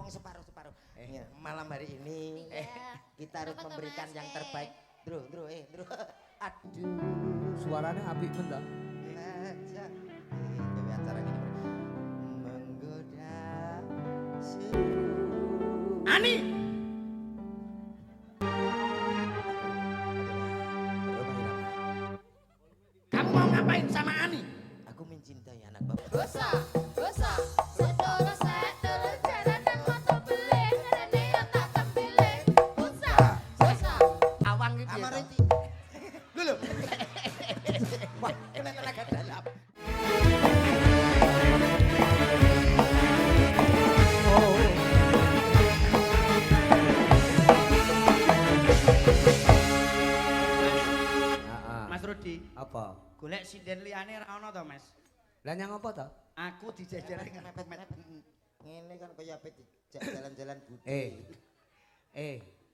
wong separuh-separuh. Malam hari ini kita harus memberikan yang terbaik. Bro. Aduh. Suaranya apik men ta? Ngajak gawe acara gini. Menggoda Ani. Kamu mau ngapain sama Ani? Aku mencintai anak bapak. Gosa, sedoro jalanan moto beli, ngerene yang tak kembili. Gosa. Awang iki. Amariti. Lho. Wah, kena tenaga dalam. Mas Rudi, Apa? golek sinden liyane ra ono to, Mas? Lah nyang apa ta? Aku dijejer Mepet-mepet. Ngene kan kaya ape jalan-jalan budi.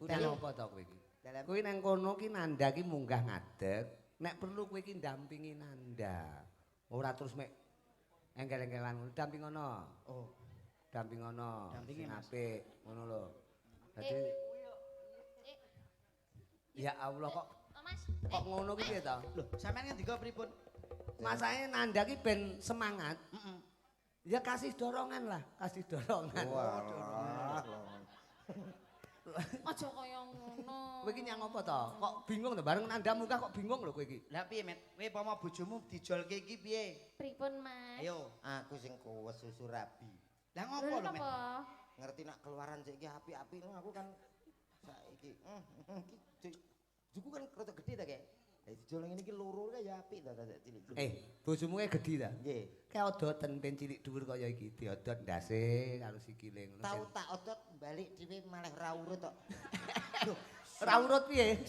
Udah apa ta kowe iki? Dalam Kowe nang kono ki Nanda ki munggah ngadeg, nek perlu kowe ki ndampingi Nanda. Ora terus mek engkel-engkelan ngono, dampingono. Oh, Dampingono. Dampingi, Mas. Apik ngono lho. Dadi ya Allah kok Mas, kok ngono ki piye ta? lho, sampean ngendika pripun? Masane Nanda ki ben semangat. Heeh. Ya kasih dorongan lah, kasih dorongan. Wah. aja kaya ngono. Kowe iki nyang apa to? Kok bingung to bareng Nanda munggah kok bingung lho kowe iki. Lah piye, Met? Kowe pama bojomu dijolke iki piye? Pripun, Mas? Ayo. Aku sing kuwes susu rabi. Lah ngopo lho, Met? Apa? Ngerti nak keluaran saiki api-api aku kan saiki juku kan rada gede ta kayak. Lah dijol ngene iki loro kae ya apik ta cilik. Bojomu kae gedhi ta? Nggih. Kayak odoten ben cilik dhuwur kaya iki diodot ndase karo sikile ngono. Tau tak otot balik dhewe malah ra urut tok. Ora urut piye?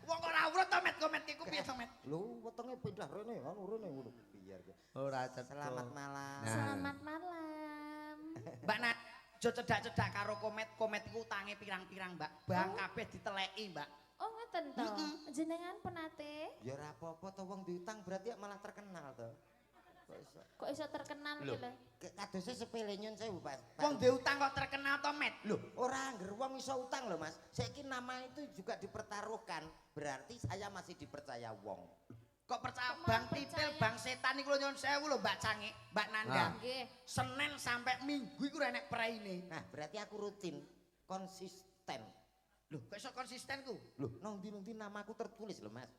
Wong kok ora urut to, Met? Komet iku piye to, Met? Lho wetenge pindah rene kan urune ngono. Biar ge. Ora cetha. Selamat malam. Nah. Selamat malam. Mbak Nat, aja cedak-cedak karo Komet. Komet iku utange pirang-pirang, Mbak. Bang kabeh diteleki, Mbak. Oh, ngeten to. Jenengan penate Ya ora apa-apa to wong diutang berarti malah terkenal to. kok iso terkenal iki lho. Kadose sepele nyun sewu, Pak. Wong duwe utang kok terkenal to, Met? Loh, ora angger wong iso utang lho, Mas. Saiki nama itu juga dipertaruhkan. Berarti saya masih dipercaya wong. Kok percaya Kok bang malah titil, percaya? bang setan iku lho nyun sewu lho Mbak Cange, Mbak Nanda. Nggih. Senin sampai Minggu iku ora enek praine. Nah, berarti aku rutin, konsisten. Lho, kok iso konsisten ku? Loh, nang ndi namaku tertulis lho, Mas.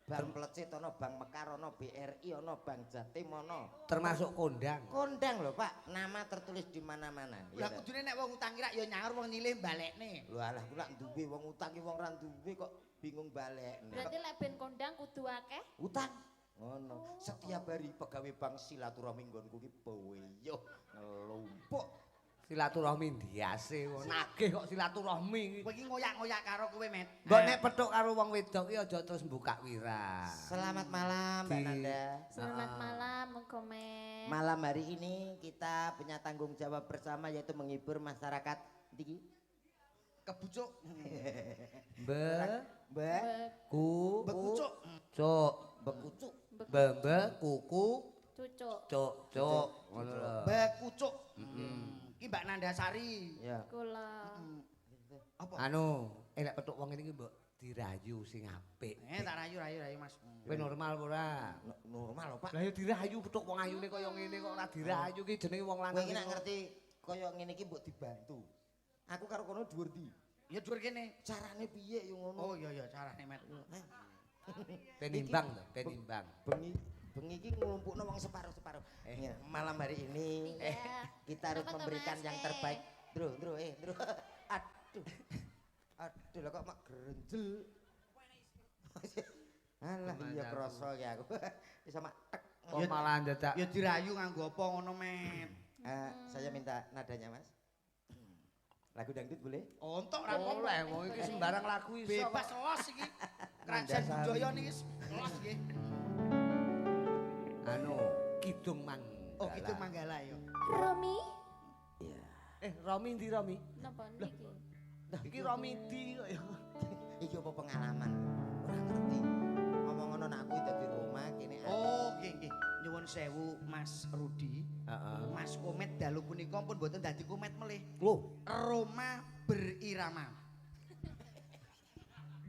Bang Plecet ana, Bang Mekar ana, BRI ana, Bang Jatim ana. Termasuk kondang. Kondang lho, Pak. Nama tertulis di mana-mana. Lah kudune nek wong utang kira ya nyaur wong nyilih balekne. Lho alah kula duwe wong utang ki wong ra duwe kok bingung balekne. Berarti lek ben kondang kudu akeh. Utang. Ngono. Setiap hari pegawai bank silaturahmi nggonku ki boyo ngelumpuk. Silaturahmi ndiase wong nagih kok silaturahmi. Kowe iki ngoyak-ngoyak karo kowe, Met. Mbok nek petuk karo wong wedok ki aja terus buka wirah. Selamat malam Mbak Nanda. Selamat malam, Komet. Malam hari ini kita punya tanggung jawab bersama yaitu menghibur masyarakat. Iki Kebucuk. Mbak Ku Bekucuk. cuk. bekucuk. Bembe kuku Cucuk. cuk ngono lho. Bekucuk. Iki Mbak Nanda Sari. Ya. Kula. Apa? Anu, nek petuk wong ngene iki mbok dirayu sing apik. Tak rayu, Mas. Kowe normal ora? Normal lho, Pak. Lah ya dirayu petuk wong ayune kaya ngene kok ora dirayu ki jenenge wong Kowe lanang. iki nek ngerti kaya ngene iki mbok dibantu. Aku karo kono dhuwur ndi? Ya dhuwur kene. Carane piye yo ngono? Oh iya carane, Met. Penimbang to, penimbang. Bengi iki nglumpukno wong separuh-separuh. Malam hari ini kita harus Kenapa tuh, memberikan Mas? yang terbaik. Bro. Aduh. Aduh lah kok mak grenjel. Alah iya kroso ya aku. Bisa mak tek. Kok malah dadak. Ya dirayu nganggo apa ngono, Met. Saya minta nadanya, Mas. Lagu dangdut boleh? Ontok ra Oleh wong iki sembarang lagu iso. bebas los iki. Kerajaan Nanda budaya Sari. niki los iki. Anu, Kidung Manggala. Oh, itu Manggala ya. Romi? Iya. Romi ndi Romi? Napa niki? Iki Romi di kok ya. Iki apa pengalaman? Ora ngerti. Ngomong ngono nak aku dadi rumah kene. Oh, nggih nggih. nyuwun sewu Mas Rudi. Heeh. Mas Komet dalu punika pun mboten dadi komet melih. Loh, Roma berirama.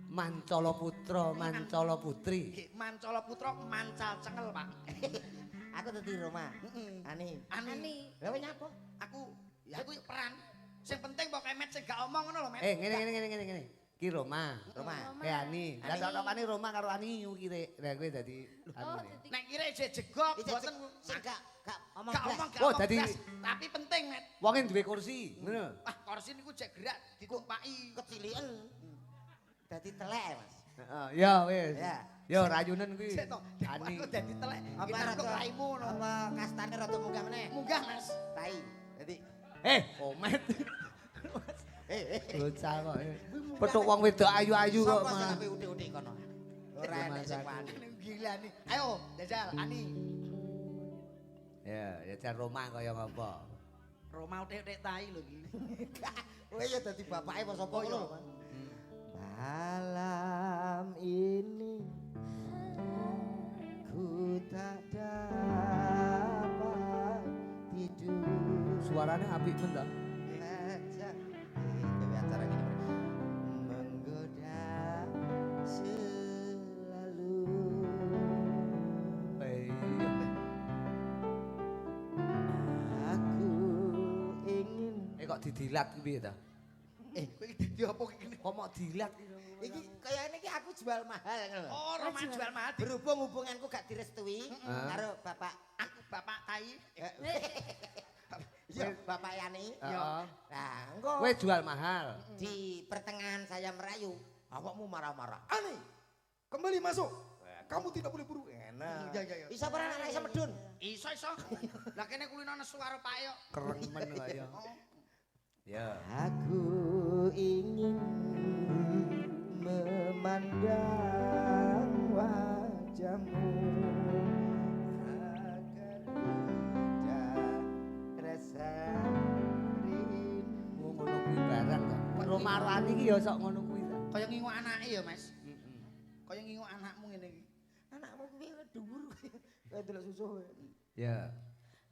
Mancala putra, mancala putri. Nggih, Mancala Putra mancal cekel, Pak. Aku dadi Roma. Heeh. Ani. Ani. Lah nyapa? Aku ya aku peran. Sing penting pokoke met sing gak omong ngono lho, Met. Ngene. Ki Roma. Roma. Ani. Lah cocokane Roma karo Ani kire. Lah kowe dadi Oh, anu. dadi Nek kira isih jegok Iki mboten sing gak omong gak blas. omong gak Oh, omong dadi- blas, tapi penting, Met. Wonge duwe kursi, ngono. Ah, kursi niku jek gerak ditumpaki. Keciliken. Dadi telek, Mas. Heeh, ya wis. Ya. Ya rayunen kuwi. Sik to, Ani. aku dadi telek. Apa Kita kok rada raimu ngono. apa kastane rada munggah meneh? Munggah, Mas. Tai. Dadi Komet. eh Bocah kok. Petuk wong wedok ayu-ayu kok Sapa sing mah. ape udik-udik kono? Ora enek sing wani. Gila nih. Ayo, jajal Ani. Ya jar Roma kaya ngapa? Roma utek-utek tai lho iki. Kowe ya dadi bapake apa sapa Oh, iya. ngono, Mas? Malam ini ku tak dapat tidur. Suarane apik men ta? Lajak gawe acara gini menggoda selalu. Aku ingin Kok didilat ki piye ta? Kowe iki dadi apa iki? Kok mau dilat ki? iki kayaknya iki aku jual mahal ngono lho. Oh, Roma jual mahal. Berhubung hubunganku gak direstui Heeh. karo bapak Aku bapak tai. ya bapak Yani. Heeh. Nah, engko Kowe jual mahal. di pertengahan saya merayu, awakmu marah-marah. Ani, kembali masuk. Kamu tidak boleh buru. Enak. Ya. Bisa pernah anak isa medun. Iso. Lah kene kulino nesu karo Pak yo. Keremen kaya. Ya. Aku ingin memandang wajahmu agar tidak rasa rindu. Ngono kuwi barang ta. Roma karo Ani ki ya sok ngono kuwi ta. Kaya ngingu anake ya, Mas. Heeh. Kaya ngingu anakmu ngene iki. Anakmu piye dhuwur kowe delok susuh. Ya.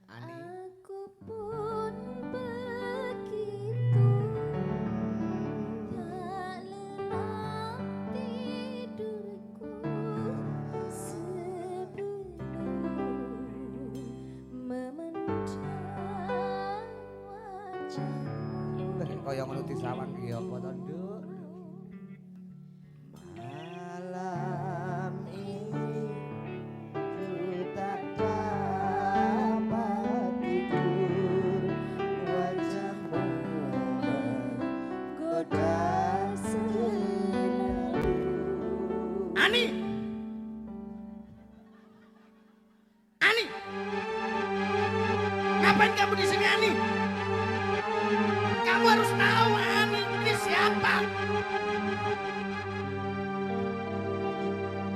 Ani. Aku pun begitu tak lelap tidurku sebelum memandang wajahmu. Kaya ngono disawang ki apa to, Nduk? Malam ini ku tak dapat tidur, wajahmu menggoda selalu. Ani. Ani. Ngapain kamu di sini, Ani? Kamu harus tahu Ani ini siapa.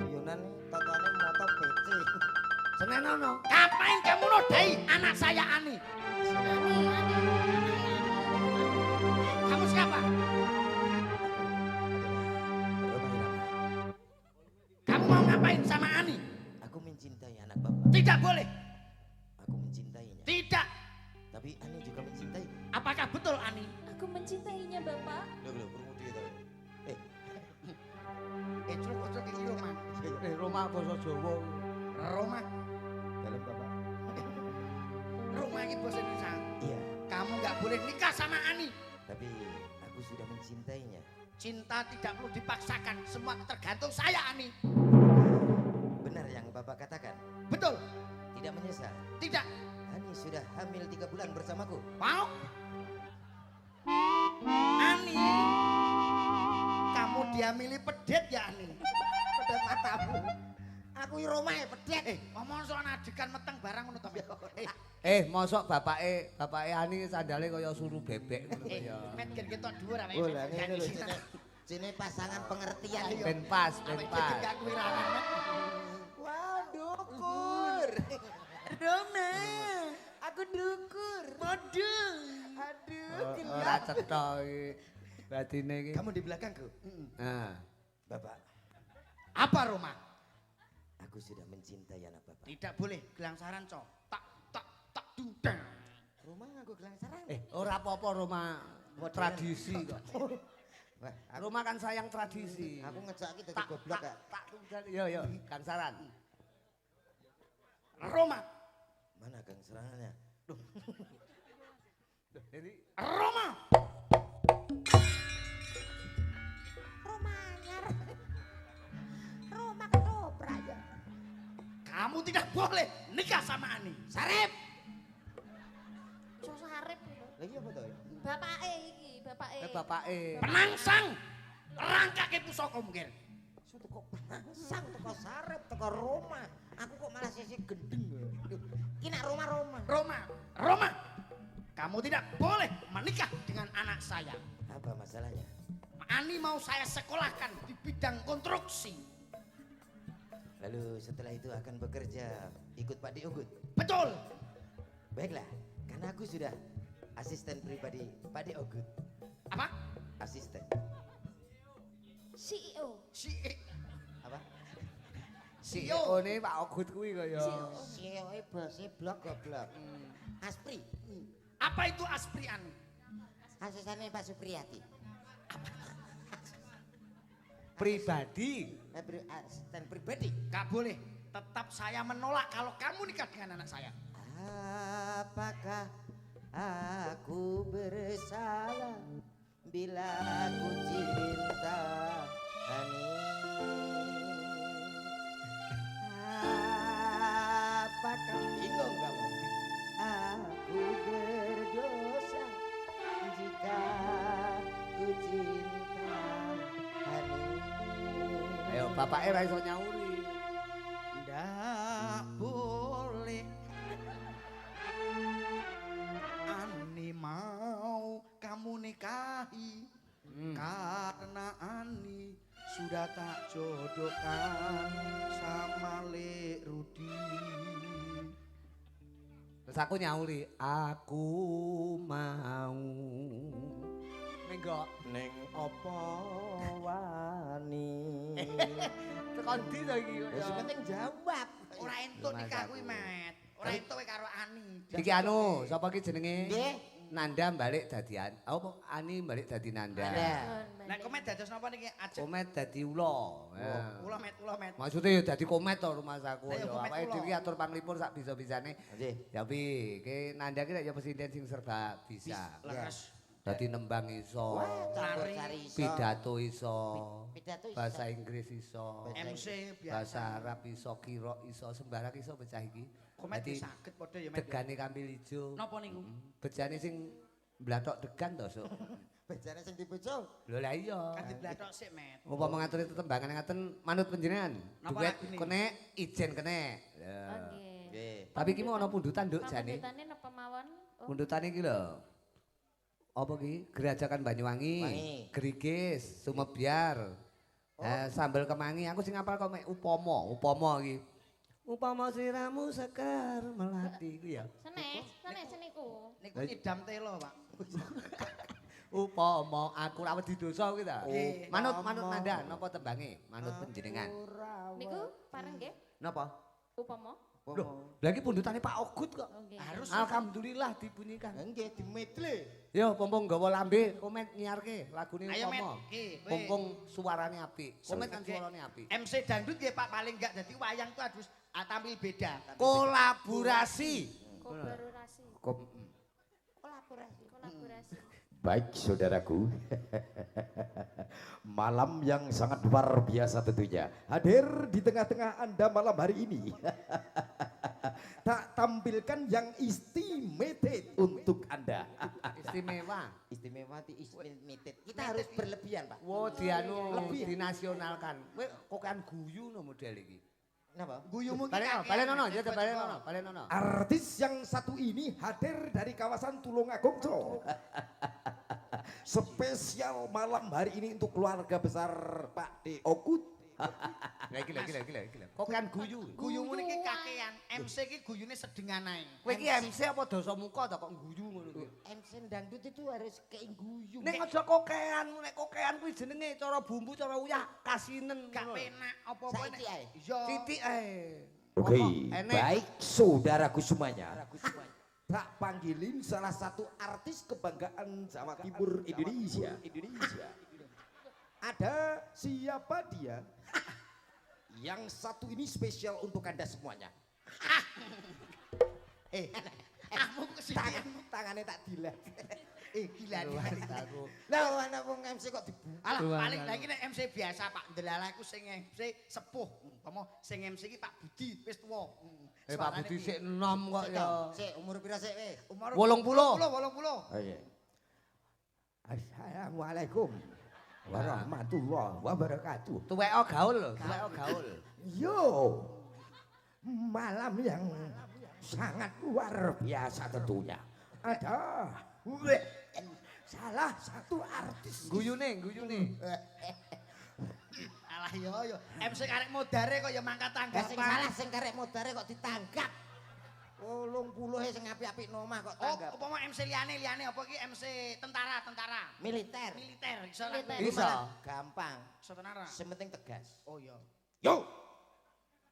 Yunan totone moto PC. Senenono. Ngapain kamu nodai anak saya Ani? Ani. Kamu siapa? Kamu mau ngapain sama Ani? Aku mencintai anak bapak. Tidak boleh. Aku mencintainya. Tidak. Tapi Ani juga mencintai. Apakah betul Ani? Aku mencintainya, Bapak. Loh, kurung dia tau. Cuk iki Roma. Roma basa Jawa. Roma. Dalam bapak. Roma ini bos Indonesia. Iya, Kamu nggak boleh nikah sama Ani. tapi aku sudah mencintainya. Cinta tidak perlu dipaksakan. Semua tergantung saya Ani. Benar yang bapak katakan. Betul. Tidak menyesal. Tidak. Ani sudah hamil 3 bulan bersamaku. Mau? Ani. Kamu diamili pedet ya Ani. Pedet matamu. Aku i Roma ya pedet. Ngomong soal adegan meteng barang ngono to. Mosok bapake Ani sandale kaya suru bebek ngono kaya. Met gen ketok dhuwur awake. Oh lah ngene lho sini. Sini pasangan pengertian iki. Ben pas, ben Awake pas. gak kuwi rangan. Wah, dukur. Roma. Aku dukur. Modul. Aduh, Ora cetha iki. Batine iki. Kamu di belakangku. Nah, Bapak, Apa Roma? Aku sudah mencintai anak bapak. Tidak boleh gelangsaran, Cok. Tak dudang. Rumah aku gelang sarang. Ora apa-apa Roma Modern. tradisi kok. Wah, Roma kan sayang tradisi. aku ngejak kita di goblok ya. Yo Kang Saran. Roma. Mana gang serangannya? Duh, Ini Roma. rumah ketoprak ya. Kamu tidak boleh nikah sama Ani. Sarip. Susah harip gitu. Lagi apa tuh? Bapake iki, bapake. bapake. Penangsang. Rangkake pusaka mungkin. Su teko sang teko sarep teko Roma. Aku kok malah sisi gendeng. Duh, ki nak Roma. Roma. Kamu tidak boleh menikah dengan anak saya. Apa masalahnya? Ani mau saya sekolahkan di bidang konstruksi. Lalu setelah itu akan bekerja ikut Pak Diogut. Betul. Baiklah, karena aku sudah asisten pribadi Pak Diogut. Apa? Asisten. CEO. Si Apa? CEO ne Pak Ogut kuwi kaya. CEO bose blok goblok. Aspri. apa itu Aspri Ani? Asistennya Pak Supriyati. Pribadi. Asisten pribadi. Gak boleh. Tetap saya menolak kalau kamu nikah dengan anak saya. Apakah aku bersalah bila aku cinta Ani? Apakah bingung kamu? Aku berdosa jika ku cinta Ani. Ayo bapake ra iso nyauri. Ndak boleh. Ani mau kamu nikahi karena Ani sudah tak jodohkan sama Lek Rudi. Terus aku nyauri, aku mau. Menggok. Neng opo wani. Tekan ndi to iki kok Wis ya. penting jawab. Ora entuk nikah kuwi, Met. Ora entuk kowe karo Ani. Iki anu, sapa iki jenenge? Nggih. Nanda balik dadi apa Ani balik dadi Nanda. Nanda. Nek komet dados napa niki ajeng? Komet dadi ula. Ula Met. Maksudnya ya dadi komet to rumah saku Lah ya ya. komet Awake ula. dhewe atur panglipur sak bisa-bisane. Nggih. Ya pi, ki Nanda ki ya presiden sing serba bisa. Leres. Dadi nembang iso, Wah, campur Lari. cari iso. pidato iso, Pidato iso. bahasa Inggris iso, MC biasa. bahasa Arab iso, kira iso, sembarang iso pecah iki. Komet Dadi saged padha ya, Met. degane kambil ijo. Napa niku? Bejane sing blathok degan to, Sok. Bejane sing dibojo. Lho lah iya. Kan diblathok sik, Met. Upama ngaturi tetembangan ngaten manut panjenengan. Napa Duet lagune? kene, ijen kene. Ya. Oke. Nggih. Tapi ki mau ana pundutan nduk jane. Pamundutane napa mawon? Oh, Pundutane iki lho. Apa ki? Gerajakan Banyuwangi, Wangi. Gerigis, Sumebyar. Sambel kemangi, aku sing ngapal kok mek upama iki. Upama siramu sekar melati ku ya. seniku. Niku idam telo, Pak. Upama aku ra wedi dosa kuwi ta. Nggih. Manut Nanda napa tembange? Manut panjenengan. Niku pareng nggih, Napa? upama. Loh, lagi pundutane Pak Ogut kok. Oke. Harus Alhamdulillah dibunyikan. Nggih dimedle. Yo pompong gawa lambe, komet nyiarke lagune Ayo, Met. upama. Ki, kowe. Pompong suarane apik. Komet kan Sebagai suarane apik. MC dangdut nggih Pak paling enggak dadi wayang tuh harus tampil beda. Kolaborasi. Kolaborasi. Kolaborasi. Kolaborasi. Baik saudaraku, malam yang sangat luar biasa tentunya hadir di tengah-tengah Anda malam hari ini. Tak tampilkan yang istimewa untuk Anda. Istimewa. Istimewa di limited. Kita harus berlebihan, Pak. Wo dianu Lebih. dinasionalkan. Kowe kok kan guyu no model iki. Napa? Guyumu ki Balen ono, ya balen ono. Artis yang satu ini hadir dari kawasan Tulungagung, Cok. Spesial malam hari ini untuk keluarga besar Pak D. Okut. Lagi. Kok kan guyu. Guyumu niki kakean. MC ki guyune sedengan ae. Kowe iki MC apa dosa muka ta kok guyu ngono kuwi. MC dangdut itu harus keingguyu. Nek aja kokean, nek kokean kuwi jenenge cara bumbu cara uyah kasinen. Gak penak apa-apa nek. Saiki ae. Iya. Titik ae. Oke, Apa, enek. baik saudaraku semuanya. Tak panggilin salah satu artis kebanggaan Jawa Timur Indonesia. Ada siapa dia? Yang satu ini spesial untuk Anda semuanya. Kamu kesini. Tangannya tak dilet. Gila Aku. Lah ana wong MC kok dibuka. Alah Tuhan, paling Tuhan. lagi nek MC biasa Pak Ndelala iku sing MC sepuh. Umpama sing MC iki Pak Budi wis tuwa. Pak Budi sik enom kok ya. Sik umur pira sik wis? Umur 80. 80. Oh iya. Assalamualaikum warahmatullahi wabarakatuh. Tuweko gaul lho, tuweko gaul. Yo, malam yang sangat luar biasa tentunya. Ada salah satu artis. Guyune. Alah yo. MC karek modare kok ya mangkat tangga. Lah sing salah sing karek modare kok ditanggap. 80 sing apik-apik nomah kok Oh, tanggap. apa mau MC liane apa iki MC tentara. Militer. Militer iso lah. Militer. Bisa. Gampang. Iso tenara. Yang penting tegas. Oh iya. Yo,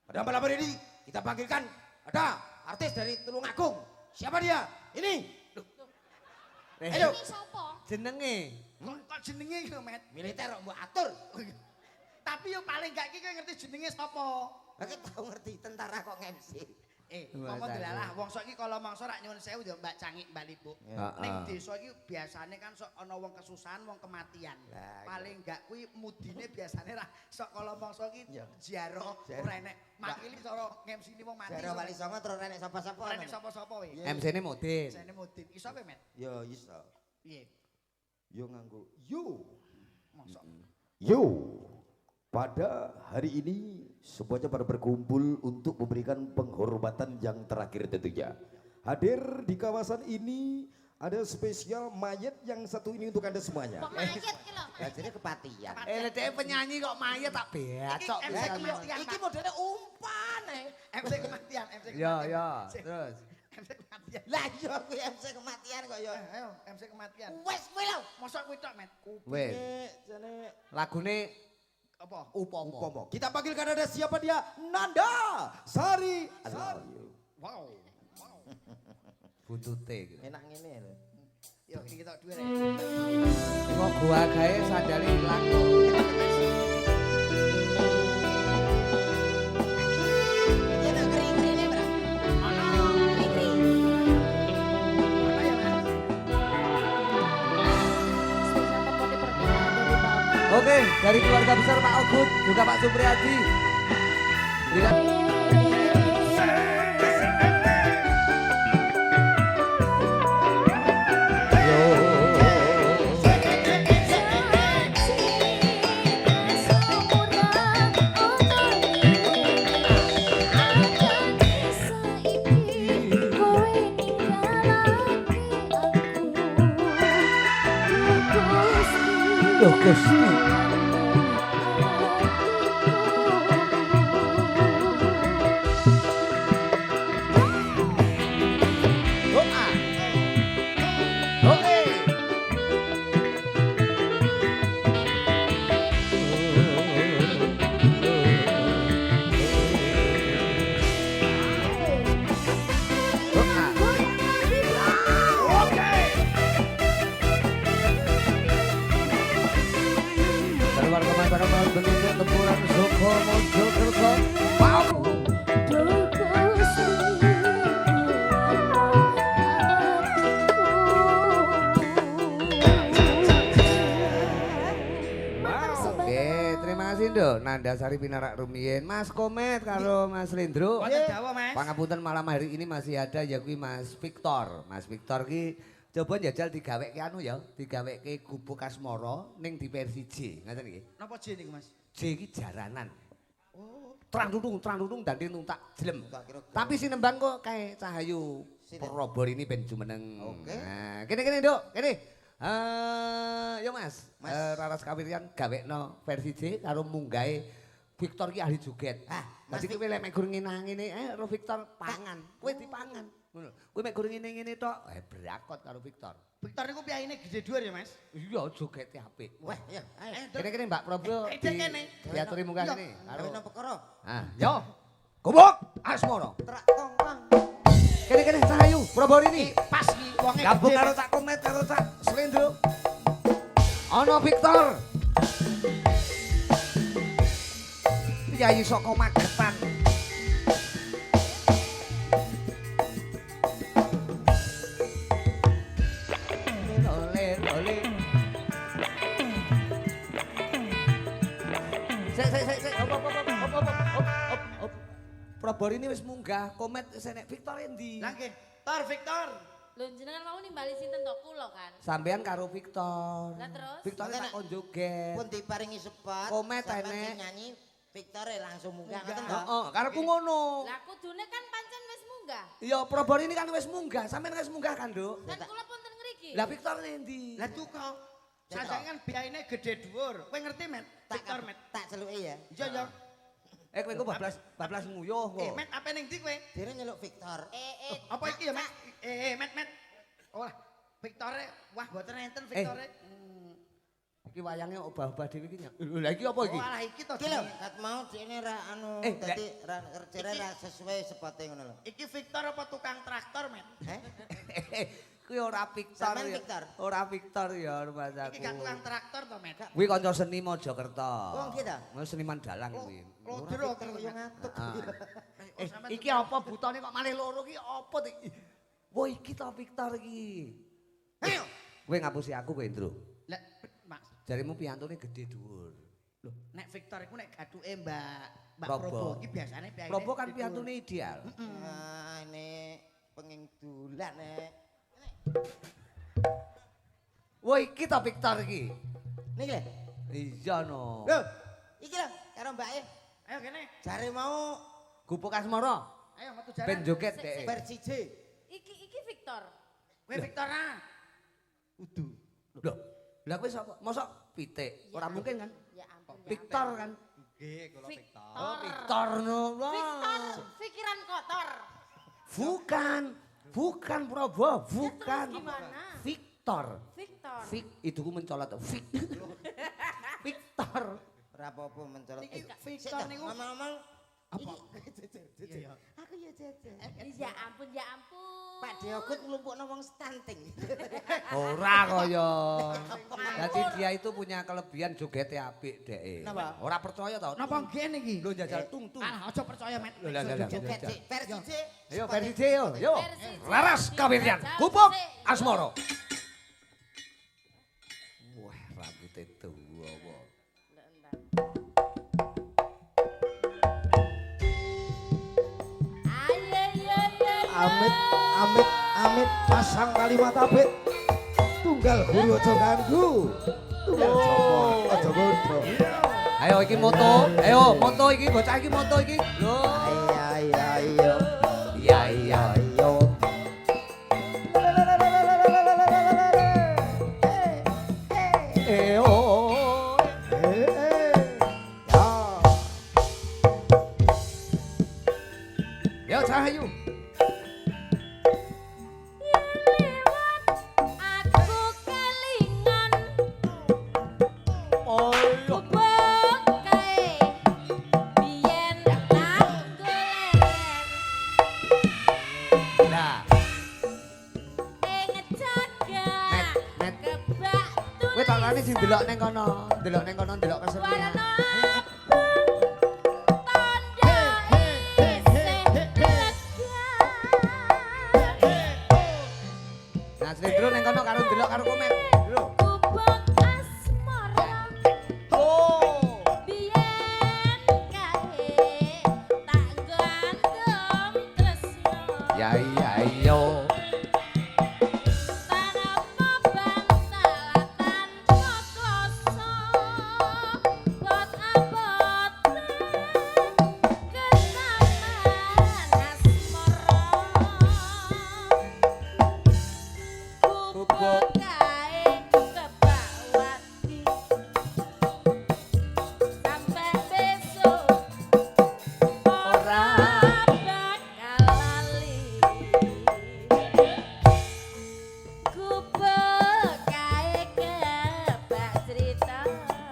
pada malam hari ini kita panggilkan ada artis dari Tulungagung. Siapa dia? Ini. Ayo. Ini sopo? Jenenge. Kok jenenge iku, Met? Militer kok mbok atur. Tapi yo paling gak iki kowe ngerti jenenge sapa? Lah tau ngerti tentara kok nge-MC. Ngomong delalah wong sok iki kala mangsa rak nyuwun sewu yo Mbak Cangik Mbak Lipo. Ning desa iki biasane kan sok ana wong kesusahan, wong kematian. Lah, Paling gak kuwi mudine biasane ra sok kala mangsa iki Iya. ziarah ora enek makili cara ngemsini wong mati. Jare wali songo terus renek sapa-sapa. Ora enek sapa-sapa wis. MC-ne Mudin. Jane mudin. Iso apa, Met? Yo iso. Piye? Yo nganggo. Yo. Mosok. Yo. Pada hari ini semuanya pada berkumpul untuk memberikan penghormatan yang terakhir tentunya. Hadir di kawasan ini ada spesial mayat yang satu ini untuk Anda semuanya. Kok mayat ki lho? Lah jadi kepatian. Dhek penyanyi kok mayat tak becok. Iki MC pisan. kematian. Iki modelnya umpan MC kematian, MC kematian. Ya, terus. MC kematian. Lah yo kuwi MC kematian kok yo. Ayo, MC kematian. Wes kuwi lho. Mosok kuwi tok, Met. Wes. Jane Lagune Apa? Upomo. Upomo. Kita panggilkan ada siapa dia? Nanda Sari. Wow. Butute gitu. enak ngene lho. Yo iki kita duwe rek. Kok gua gawe sandale ilang kok. Ya nek kering-kerine, Bro. Ana Kering. ana ya, Mas. Spesial pembuat pernikahan dari Bapak. Oke, dari keluarga besar Pak Ogut, juga Pak Supriyadi. Tidak Loh, Gusti. Doa. Oke. Keluarga masyarakat bentuk tempuran Soko Mojokerto. Wow. Oke, terima kasih Nduk. Nanda Sari Pinarak Rumien, Mas Komet karo Mas Lindro. Wonten dawa, Mas. Pangapunten malam hari ini masih ada ya kuwi Mas Victor. Mas Victor ki coba njajal digaweke anu ya, digaweke gubuk Kasmara ning di versi J. Ngaten iki. Napa J niku, Mas? J iki jaranan. Oh, terang dudung dadi nuntak jelem. Tak kira. Tapi sinembang kok kayak Cahayu Sini. Perobor ini ben jumeneng. Oke. Nah, kene Nduk, kene. Yo Mas, Mas. Raras Kawirian gawekno versi J karo munggahe Victor ki ahli joget. Ah, Mas Dadi kowe lek mek gur ngene ro Victor pangan, kowe dipangan. Ngono. Kowe mek goreng ngene-ngene tok, berakot karo Victor. Victor niku piyayine gede dhuwur ya, Mas? Iya, jogete apik. Wah, ya, ayo. Kene-kene Mbak Prabowo diaturi munggah kene. Karo nang perkara. Ah, yo. Gubuk Asmoro. Trak tongkang. Kene-kene Cahayu, Prabowo ini. Pas iki wonge Gabung gede, karo Mas. Cak Komet karo Cak Slendro. Ana Victor. Yayi saka Magetan. Ole. Sik. Op. Prabowo ini wis munggah, Komet wis enek Victor endi? Lah nggih, Tor Victor. Lho jenengan mau nimbali sinten tok kula kan. Sampean karo Victor. Lah terus? Victor tak kon joget. Pun diparingi sepat. Komet sampean enek. sing nyanyi Victor langsung munggah ngoten to. Heeh, kareku ngono. Lah kudune kan pancen wis munggah. Iya, Prabowo ini kan wis munggah. Sampean wis munggah kan, Nduk? Kan kula punten ngriki. Lah Victor endi? Lah tuku. Sajane kan biyayine gede dhuwur. Kowe ngerti, Met? Victor, Met. Tak celuki ya. Iya. Kowe ku bablas nguyuh kok. Met apa ning ndi kowe? Dene nyeluk Victor. Apa iki ya, Met? Met. Oh, Victore, wah mboten enten Victore. Iki wayange obah-obah dhewe iki. Lha iki apa iki? Oh, alah iki to. Iki lho, kat mau dene ra anu dadi kerjane ra sesuai sepote ngono lho. Iki Victor apa tukang traktor, Met? Kuwi ora Victor. Sampean ya. Victor? Ora Victor ya rumasaku. Iki gak tukang traktor to, Met? Kuwi kanca seni Mojokerto. Oh, nggih ta? Mau seniman dalang kuwi. Lodro Yo ngatut. Iki apa butane kok malih loro iki apa iki? Wah iki to Victor iki. Ayo. Kowe ngapusi aku kowe, Ndro. Lah, Mas. Jarimu piantune gede dhuwur. Loh, nek Victor iku nek gaduke Mbak Probo. Probo iki biasane piyayine. Probo kan piantune ideal. Ah, ini penging dulan nek. Wah iki to Victor iki. Niki lho. Iya no. Lho, iki lho karo Mbake. Ayo kene. Jare mau Gubuk Asmara. Ayo metu jalan. Ben joget dek. versi J. Iki Victor. Kowe Victor ah. Udu. Loh, lah kowe sapa? Mosok pitik? Ora mungkin kan? Ya ampun. Victor kan? Nggih, kula Victor. Oh, Victor no. Victor, pikiran kotor. Bukan Prabowo, bukan. Terus gimana? Victor. Victor. Vic itu ku mencolot. Vic. Victor. Ora apa-apa mencolot. Iki Victor niku ngomong-ngomong apa? Iya. Aku ya jajan. Ya ampun, ya ampun. Pak Deogut nglumpukno wong stunting. Ora kaya. Jadi dia itu punya kelebihan jogete apik dek. Napa? Ora percaya tau. Napa nggih niki? Lho njajal tung. Ah, aja percaya, Met. Lah. Joget J, versi J. Ayo versi J yo. Yo. Versi J. Laras kawiryan. Gubuk Asmoro. Wah, rambutnya tuwa apa. Amit pasang kalimat apik. Tunggal guru aja ganggu. Tunggal jopo aja bodoh. Ayo iki moto. Ayo moto iki bocah iki moto iki. Lho. Iya. Iya. Ayo. Oh. Ya. Yo Cahayu. Aku kelingan Oh. gubuk kae biyen tak golek Nah, ing jagat Met. kebak kowe tak lani sing delok ning kono, delok kesenian. warna tanda isih lega. Nah, Slendro ning kono karo delok karo Komet. Lho. Gubuk asmara Oh. biyen kae tak gandum tresno. Ya iya yo. Tanpa bantalatan kokoso bot abotan kesamaan asmara. Gubuk kae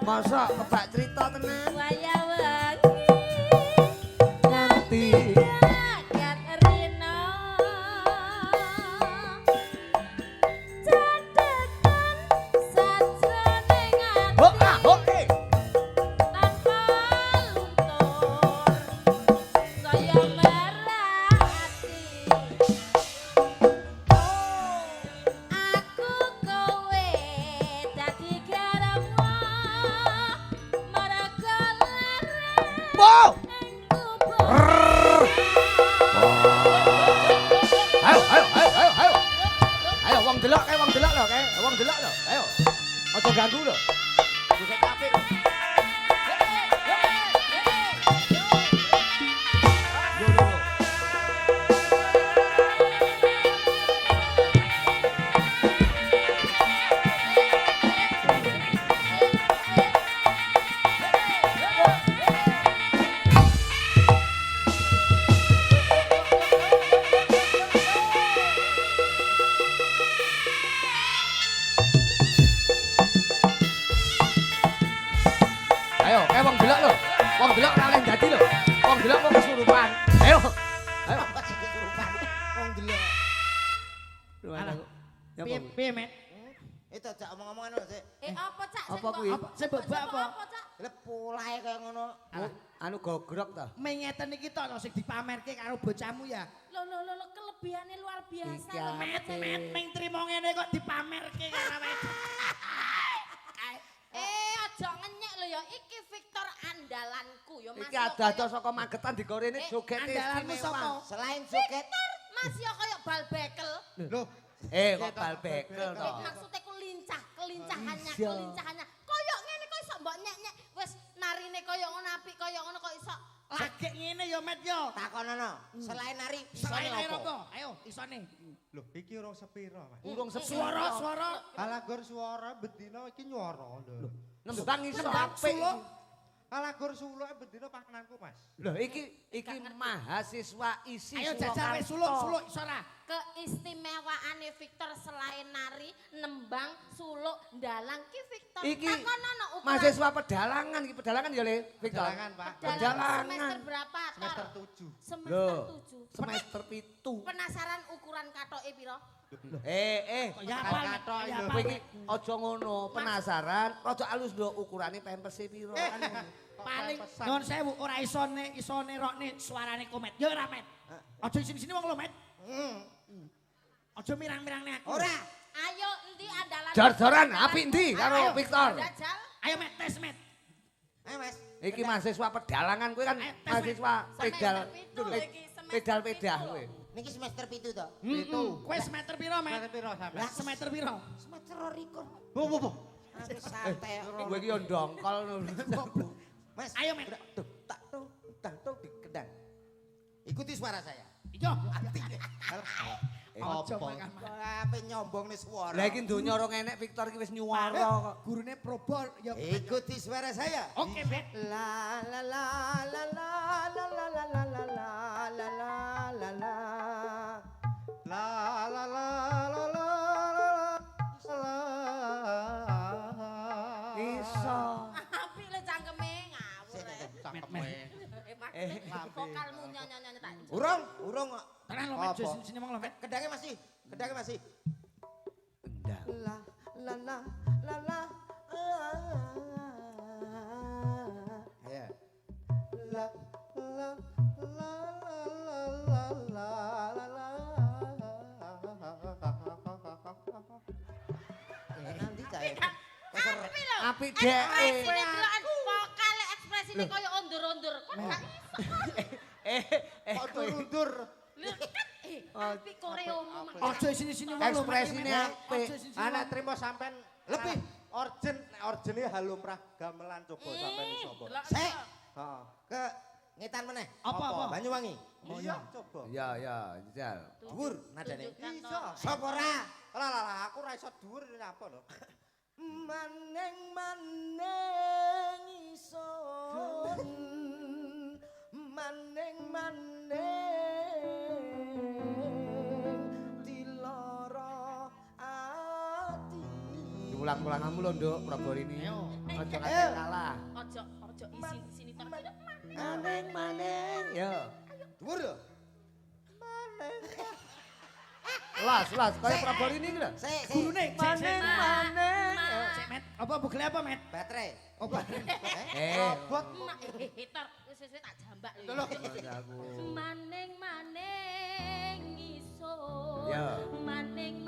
Mosok kebak cerita tenan. Waya wengi Nganti rakyat rina catekan sajroning ati oke. tanpa luntur saya merati aku kowe dadi garwa merga larang Wow. ing kubur. Ayo. Ayo wong delok kae, wong delok lho kae. Wong delok lho. Ayo. Aja ganggu lho. Juga apik lho. Yo, yo, yo. Ayo, wong delok lho. Wong delok ora oleh dadi lho. Wong delok kok kesurupan. Ayo. Ayo. Masih kesurupan. Wong delok. Alah. Ya, Piye Bang. piye, Met? Itu cak omong-omongan lho, Cik. Apa cak Apa kuwi? Apa sing bebak apa? Cak? Lah polahe kaya ngono. Anu gogrok ta. Mengeten iki tok sing dipamerke karo bocahmu ya. Lho kelebihane luar biasa. Iki lho, Met, Cik. Met, ming trimo ngene kok dipamerke karo wedok. Aja ngenyek lho ya, iki Victor andalanku ya Mas. Iki ada saka Magetan digorene joget Andalanmu sapa? Selain joget, Victor, Mas ya kaya bal bekel. lho, kok bal bekel to. Maksudnya kelincahannya, Iya. kelincahannya. Kaya ngene kok iso mbok nyek-nyek. Wis narine kaya ngono apik kaya ngono kok iso. Lagi ngene ya, Met yo. takonono. Selain nari, Selain isone air apa? apa? Ayo, isone. Loh, iki urung sepiro, Mas. Urung Suara. Alagor suara bedino iki nyuara lho. Nembang iso Nembang apik. suluk. Alagor suluk bedino pangananku, Mas. Lho iki mahasiswa isi Ayo jajal wis suluk isora. Keistimewaane Victor selain nari, nembang, suluk, ndalang ki Victor. Iki Takonono ukuran. mahasiswa pedalangan iki pedalangan ya Le, Victor. Pedalangan, Pak. Pedalangan. Semester berapa? Tor? Semester 7. Semester Loh. 7. Semester 7. Penasaran ukuran katoke pira? Ya apa? Katok Ya lho. apa? Kowe iki aja ngono, penasaran, rada alus nduk ukurane pempes piro. Paling nyuwun sewu ora isone rokne suarane komet. Ya ora, Met. Aja sini-sini wong lho, Met. Aja mirang-mirangne aku. Ora. Ayo endi andalan? Jor-joran apik endi karo Ayo. Victor? Jajal. Ayo, Met, tes, Met. Ayo, Mas. Iki mahasiswa pedalangan kowe kan Tes, mahasiswa pedal Semester pitu iki, semester pedal-pedal pitu. kowe. Niki semester 7 to. Kowe semester piro, Met? Semester piro sampe? Lah semester piro? Semester 2. Bu. Aku santai. Kowe iki yo ndongkol ngono. Mas, Ayo, Met. Tak dikendang. ikuti suara saya. Iya. Apa? Apa nyombong nih suara? Lah iki donya ora enek Victor iki wis nyuwara kok. Gurune probol ya. Ikuti suara saya. Oke, Met. La la la la la la la la la la la la la la la. La la la la la la. Iso. Apik le cangkeme ngawur. Vokalmu nyanyi-nyanyi tak. Urung kok. Tenan lho, Met. Apa? Sini mong lho, Met. Kedangnya masih. Endang. La la la la la. Ya. La la la la la la Nanti saya. Apik lho. Apik dek. Ekspresine delokan vokale ekspresine kaya ondur-ondur. Kok gak Kok turundur? Lho, kan apik koreomu mah. Aja sini-sini wong lho. Ekspresine apik. Anak trimo sampean lebih orjen, nek orjene halumrah gamelan coba sampean iso apa? Sek. Heeh. Ke ngetan meneh. Apa? Banyuwangi. Iya, coba. Ya ya, jajal. Dhuwur nadane. Iso. Sapa ora? Lah, aku ra iso dhuwur ini apa lho? Maneng ison maneng diloro ati ulang-ulanganmu lho, Nduk, Prabarini. Ayo. Aja nganti kalah. Ojo isin-isini tor. Maning. Yo. Dhuwur lho. Las, kaya Prabarini iki lho. Sik. Gurune Maning. Cek Met, apa bugele apa Met? Baterai. Oh baterai. Robot. Tor, wis tak jambak lho. Aku. Maning iso. Ya. Maning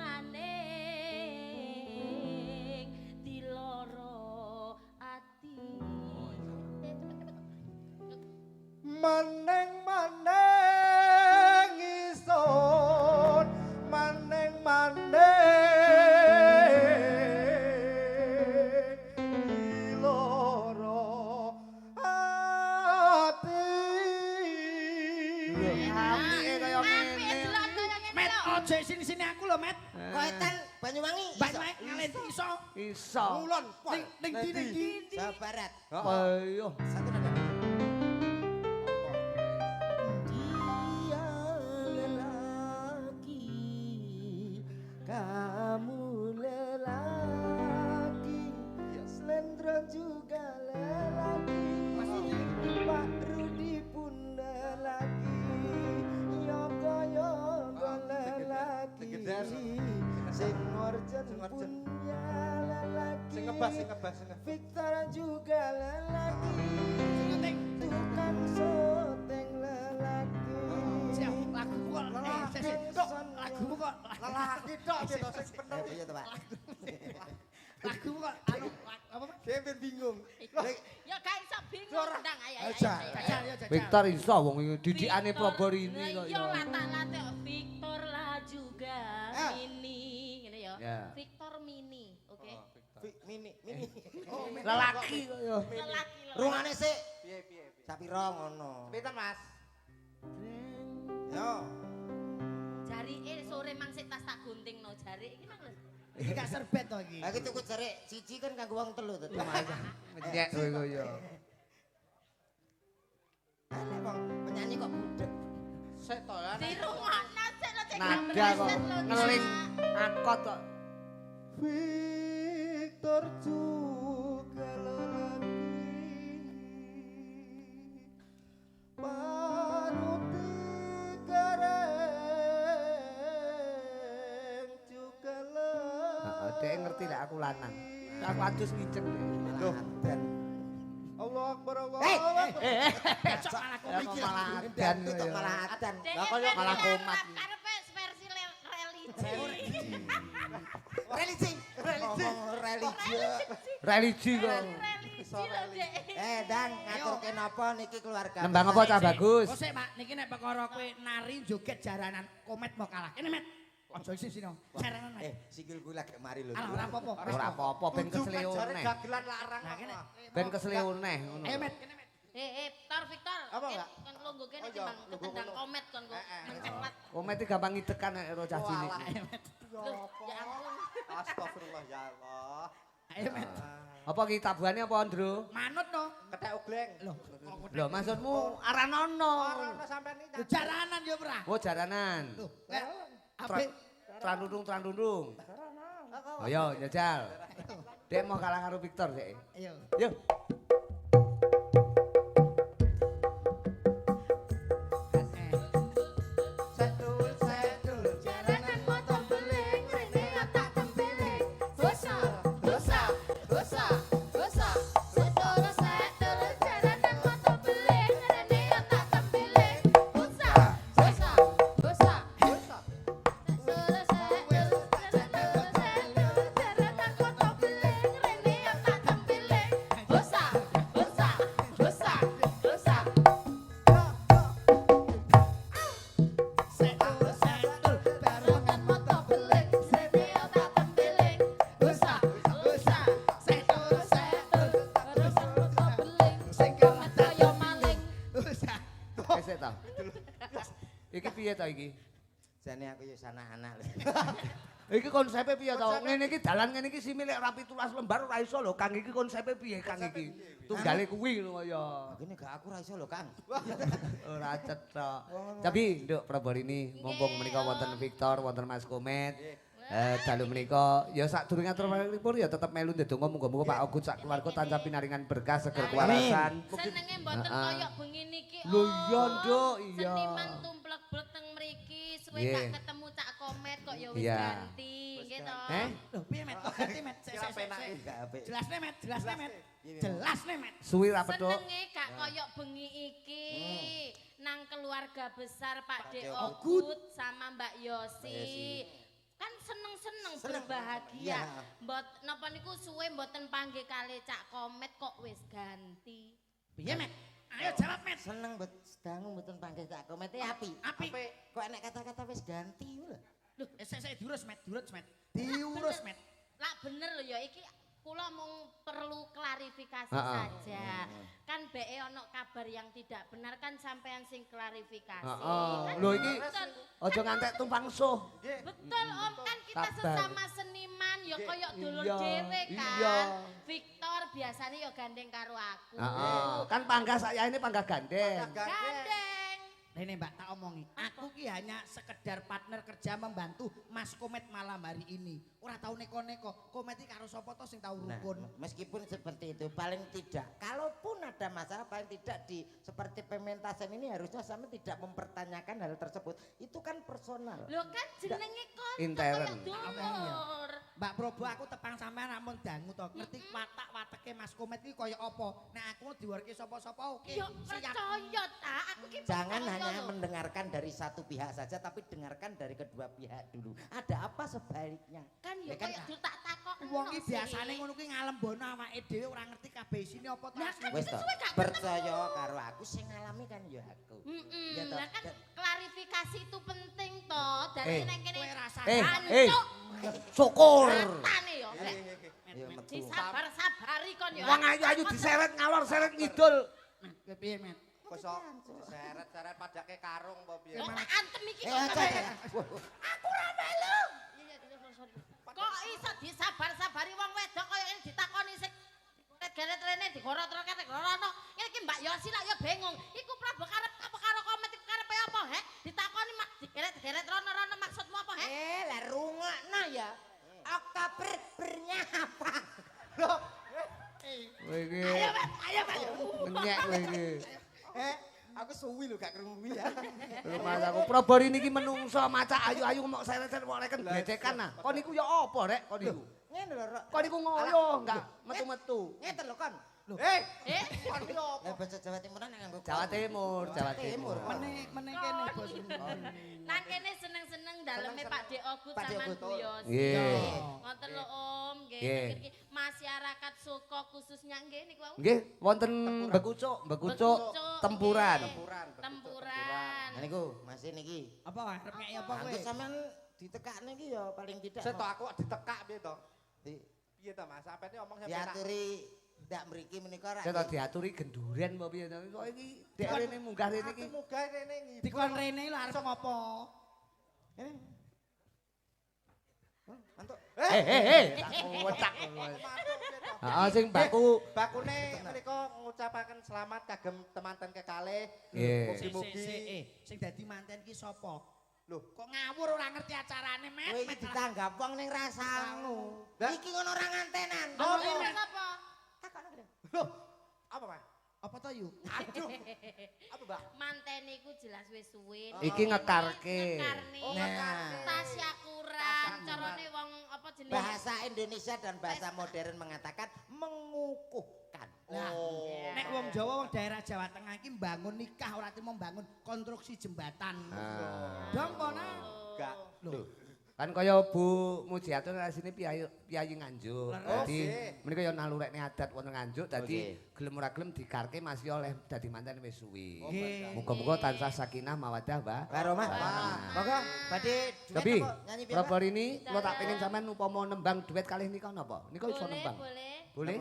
diloro ati. Maneng ison maneng loro ati. Apike kaya ngene. Met, ojo sini-sini aku lho Met. Koetan Banyuwangi. Banyuwangi ngalet iso. Iso. Ulon pol. Ning ndi. Jawa Barat. Ayo. Satu nada. Kamu lelaki, Slendro juga lelaki, Pak Rudi pun lelaki, Yogo lelaki, Sing Orjen pun ya lelaki, Victor juga lelaki, tukang soteng lelaki. Siap, lagumu kok. Lagumu kok. Lelaki tok gitu sing bener. Iya tuh Pak. Lagumu kok anu apa Pak? Dia bingung. Ya gak iso bingung ndang ayo. Jajal ya jajal. Victor iso wong iki didikane Prabarini kok Iya ya. lata-late Victor lah juga Mini ngene ya. Ya. Victor Mini, oke. Mini. Oh, Lelaki kok ya. Lelaki lho. Rungane sik. Piye. Sapira ngono. Pinten Mas? Yo. Jarike sore mangsik tas tak guntingno jarik iki nang lho. Iki gak serbet to iki. Lah iki tuku jerek siji kan kanggo wong telu to. Nyek kowe kok ya. Aneh wong penyanyi kok budek. Sik to ya. Dirungokno sik lho cek Nada kok ngeling akot kok. Victor juga lelaki, Paruti Gareng juga lelaki. Dhek ngerti lek aku lanang. Aku adus ngiceng deh. Loh, dan Allah Akbar Allah. Cok malah Ya kok komik. malah dan adan kok ya. malah adan. Lah kok malah komat. Karepe versi religi. Religi. Ngomong religi. Religi kok. Religi lho Dek. Dan ngaturke napa niki keluarga. Nembang apa cah bagus? Kok sik Pak, niki nek perkara kowe nari joget jaranan komet mau kalah. Kene Met. Ojo sini jaranan Met. Sikilku lagi mari lho. Alah ora apa-apa. Ora apa-apa ben kesleo Jare neh. dagelan larang. Nah kene. Ben kesleo neh ngono. Ayo Met, kene Met. Tor Victor. Apa, Mbak? Kon lungguh kene Oh, iya, timbang lungguh ketendang kono. komet kon kok mencelat. Komet iki gampang ngitekan nek ro cah cilik. Ayo Met. Loh, ya ampun. Astagfirullah ya Allah. Ayo Met. Apa ki tabuhane apa, Ndro? Manut no. Ketek ugleng. Loh, Lho maksudmu aranono. Ora sampean iki. lho jaranan ya ora. Oh jaranan. Loh, lek apik Trandundung. Oh yo jajal. Dek mau kalah karo Victor dek. ayo. Yo. Jalanan motor beling, rene otak tembeling. Dosa, dosa, dosa, dosa. Sedoro sedoro jalanan motor beling, rene otak tembeling. Dosa, dosa, dosa, dosa. Sedoro sedoro jalanan motor beling, rene otak tembeling. Dosa, dosa, dosa, dosa. Jalanan motor beling, rene otak tembeling. Dosa, dosa, sedoro sedoro jalanan motor beling. Sing kalah kaya maling. Wis ta. Iki piye ta iki? Jane aku yo anak-anak. Iki konsepe piye to? Ngene iki dalan ngene iki similek ora 17 lembar ora iso lho, Kang iki konsepe piye Kang iki? Tunggale kuwi lho kaya. Gini gak aku ra iso lho, Kang. Ora cetok. Tapi Nduk Prabarini mumpung menika wonten Victor, wonten Mas Komet. Dalu menika ya sadurunge atur pripun ya tetep melu ndedonga muga-muga Pak Ogut sak keluarga tansah pinaringan berkah seger kewarasan. Senenge mboten kaya bengi niki. Lho iya, Nduk, iya. Seniman tumplek-blek teng mriki, suwe Nggih. gak ketemu Cak Komet kok ya wis Iya. ganti, nggih to. Lho piye met? Kok ganti met? Sik, sik, sik, sik. Gak apik. Jelasne met, jelasne met. Jelasne met. Suwi ra petuk. Senenge gak kaya bengi iki. Nang keluarga besar Pak De Ogut. Ogut sama Mbak Yosi. Kan seneng-seneng Seneng. berbahagia. Iya. Mbot napa niku suwe mboten panggih kali Cak Komet kok wis ganti. Piye met? Ayo jawab met. Seneng bet dangu mboten panggih Cak Komet api. Api. Kok enek kata-kata wis ganti lho. Lho, sik diurus met, diurus met. Diurus met. Lah bener lho ya iki kula mung perlu klarifikasi Heeh. saja. Kan BE ono kabar yang tidak benar kan sampean sing klarifikasi. Heeh. Kan Lho iki betul. aja ngantek tumpang suh. Betul Om, kan kita Kabar. sesama seniman ya koyo dulur Iya, dhewe kan. iya. Victor biasanya ya gandeng karo aku. Heeh. Kan panggah saya ini panggah gandeng. Gandeng. Nih Mbak tak omongi, aku ki hanya sekedar partner kerja membantu Mas Komet malam hari ini. Ora tahu neko-neko, Komet iki karo sapa to sing tahu Nah, rukun. meskipun seperti itu paling tidak kalaupun ada masalah paling tidak di seperti pementasan ini harusnya sama tidak mempertanyakan hal tersebut. Itu kan personal. Lho kan jenenge konco Intern. koyo dulur. Mbak Probo aku tepang sampean namun dangu to. Ngerti watak-wateke Mas Komet iki kaya apa? Nek aku diwarke sapa-sapa oke. Ya Siap. percaya ta, aku ki Jangan percaya hanya lho. mendengarkan dari satu pihak saja tapi dengarkan dari kedua pihak dulu. Ada apa sebaliknya? Kan ya Ya kan, koyo tak takok. Wong iki biasane ngono kuwi ngalembono awake dhewe ora ngerti kabeh isine apa to. Lah, asli. kan Wes itu toh, suwe gak percaya karo aku sing ngalami kan ya aku. Ya toh, Lah kan ya- klarifikasi itu penting toh. Dari Eh. nang kene Kowe rasa Hancuk. Syukur. Ratane yo. ya metu. Disabar-sabari kon yo. Wong ayu-ayu diseret ngalor seret ngidul. Met piye met? Kosok seret-seret padake karung apa piye. Lo tak antem iki kok. aja. Aku ra melu. Iya, sorry. Kok iso disabar-sabari wong wedok kaya ini ditakoni sik geret rene digorot-gorot kate gorono. Ngene iki Mbak Yosi lak ya bingung. Iku Prabu karep apa karo Komet iku karepe apa, he? Ditakoni mak digeret-geret rono-rono maksudmu apa, he? Lah rungokno ya. Oktobernya apa? Kowe iki Ayo met. nyek kowe iki. Aku suwi lho gak krungu ya. Lho Mas aku Probori niki menungso macak ayu-ayu mok seret-seret mok reken glecekan nah. Kon niku ya apa rek kon niku? Ngene lho, Rok. Kon niku ngoyo enggak metu-metu. Ngeten lho kon. Eh, Eh, kon iki opo? Lah basa Jawa Timuran nek nganggo Jawa Timur, Jawa Timur. Meneh kene bos. nang kene seneng-seneng daleme Pak De Ogut Pak De sama Ogut. Bu Yosi. Nggih. Ngoten lho Om, nggih. Nggih. Iki masyarakat Suko khususnya nggih niku wau. Nggih, wonten Bekucuk, Bekucuk tempuran. Tempuran. Tempuran. Nah niku masih niki. Apa wae arep ngeki apa kowe? Aku sampean ditekakne iki ya paling tidak. Seto aku ditekak piye to? Di- Piye to Mas? Sampe omong sampe tak. diaturi ndak mriki menika ra. Saya tak diaturi genduren apa piye to. Kok iki dek rene munggah rene iki. Aku munggah rene ngibul. Dikon rene lho arep ngopo? Mantuk. Tak wecak. Heeh sing baku Bakune mriku ngucapaken selamat kagem temanten kekalih. Nggih. Mugi-mugi Sing dadi manten ki sapa? Lho, Kok ngawur ora ngerti acarane met. Kowe iki ditanggap wong ning rasamu. Lah. Iki ngono ora ngantenan. Apa? Apa? Takokno gede. Loh, apa Mas? Apa to yu? Aduh. Apa, Mbak? Manten iku jelas wis suwe. Iki ngekarke. Ngekarne. Nah. Tasyakuran, carane wong apa jenenge? Bahasa Indonesia dan bahasa modern mengatakan mengukuhkan. Nah, Oh. nek wong Jawa wong daerah Jawa Tengah iki mbangun nikah ora timo mbangun konstruksi jembatan. Dong kono. Enggak. Lho, Kan kaya Bu Mujiatun sini piyayi Nganjuk. Dadi Oke. menika ya nalurekne adat wonten Nganjuk dadi Oke. gelem ora gelem dikarke masih oleh dadi manten wis suwi. Nggih. Muga-muga tansah sakinah mawaddah, Mbak. Waromah. Monggo badhe duet Tapi apa? Nyanyi piye, Pak? Probor ini kula tak pengen sampean upama nembang duet kalih nika napa? Nika iso Boleh, nembang. boleh. Boleh?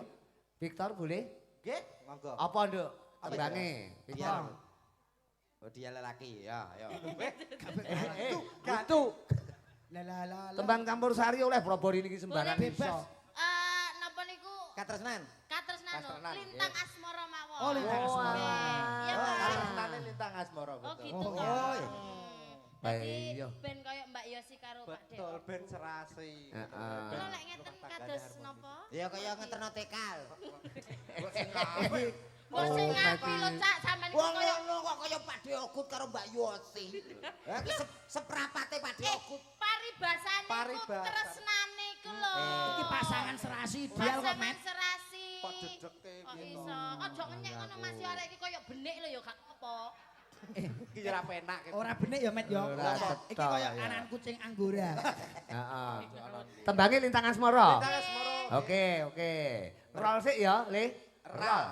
Victor boleh? Nggih. Monggo. Apa Nduk? Apa Tembange. Dia. Victor. Oh dia lelaki ya, ya. Itu La. tembang campur sari oleh Probor ini sembarang Boleh. iso. Napa niku? Katresnan. Katresnano, Katresnan, Lintang Asmara mawon. Oh, Lintang Asmara. Iya, Oh, Pak. Karena lintang asmara Oh gitu. gitu Oh, ya. iya. Jadi Iya. ben koyo Mbak Yosi serasi karo Pak Dek. Betul, ben serasi. Heeh. Kalau lek ngeten kados napa? Ya kaya ngeterno tekal. Mbok sing Oh, ngapi lho Cak sampean iku Wong koyo ngono kok kaya Pak Diogut karo Mbak Yosi. Ha iki seprapate Pak Diogut. paribasane iku Paribasan. tresnane iku lho. Iki pasangan serasi ideal kok, Pasangan Met. serasi. Kok dedeke Kok gitu. iso? Aja ngenyek ngono Mas yo arek iki koyo benik lho yo gak apa. Iki ora penak gitu. Ora benek ya, Met yo. Ora Iki cetha, koyo ya. anan kucing anggora. Heeh. Tembange lintangan semoro. Tangan semoro. Oke. Rol sik ya, Le. Rol.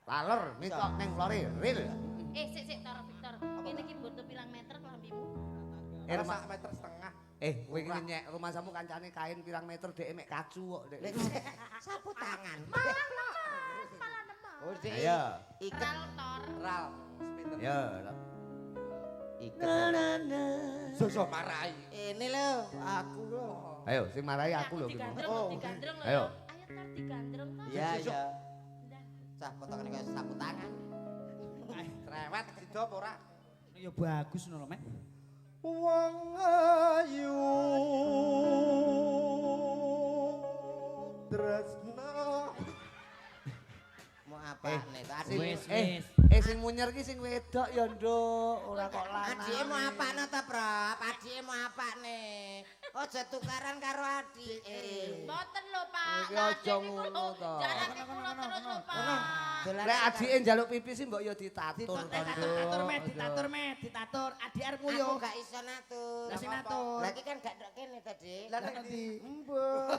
Lalur mitok ning flore ril. Sik Tor Victor. Ngene iki butuh pirang meter kelambimu? Ora 1,5 meter. Kowe iki nyek rumah samu kancane kain pirang meter dhek mek kacu kok dhek. Sapu tangan. Malah nemen. Oh, Dik. Ayo. Iket. Ral Tor. Ral. Sepinten. Ya. Iket. Soso marahi. Ini lho, aku lho. Ayo sing marahi aku lho. Digandreng lho. Ayo. Ayo Tor digandreng Tor. Iya, iya. Ndah. Cah potongane kaya sapu tangan. Cerewet sida apa ora? Ya bagus ngono lho, Met. Wong ayu tresna. Mau apa nih tadi? Wis. Sing munyer ki sing wedok ya, Nduk. Ora kok lanang. Adike mau apa nih ta, Prof? Adike mau apa nih? Aja tukaran karo adike. Mboten lho, Pak. Iki aja ngono to. Jarake kula terus lho, Pak. Dolan Lek adike njaluk pipis sih mbok ya ditatur. Ditatur, Met, ditatur. Adik arepmu yo. Aku gak iso natur. Lah sing natur. Lagi kan gak dok kene tadi. Lah nek ndi? Mbah.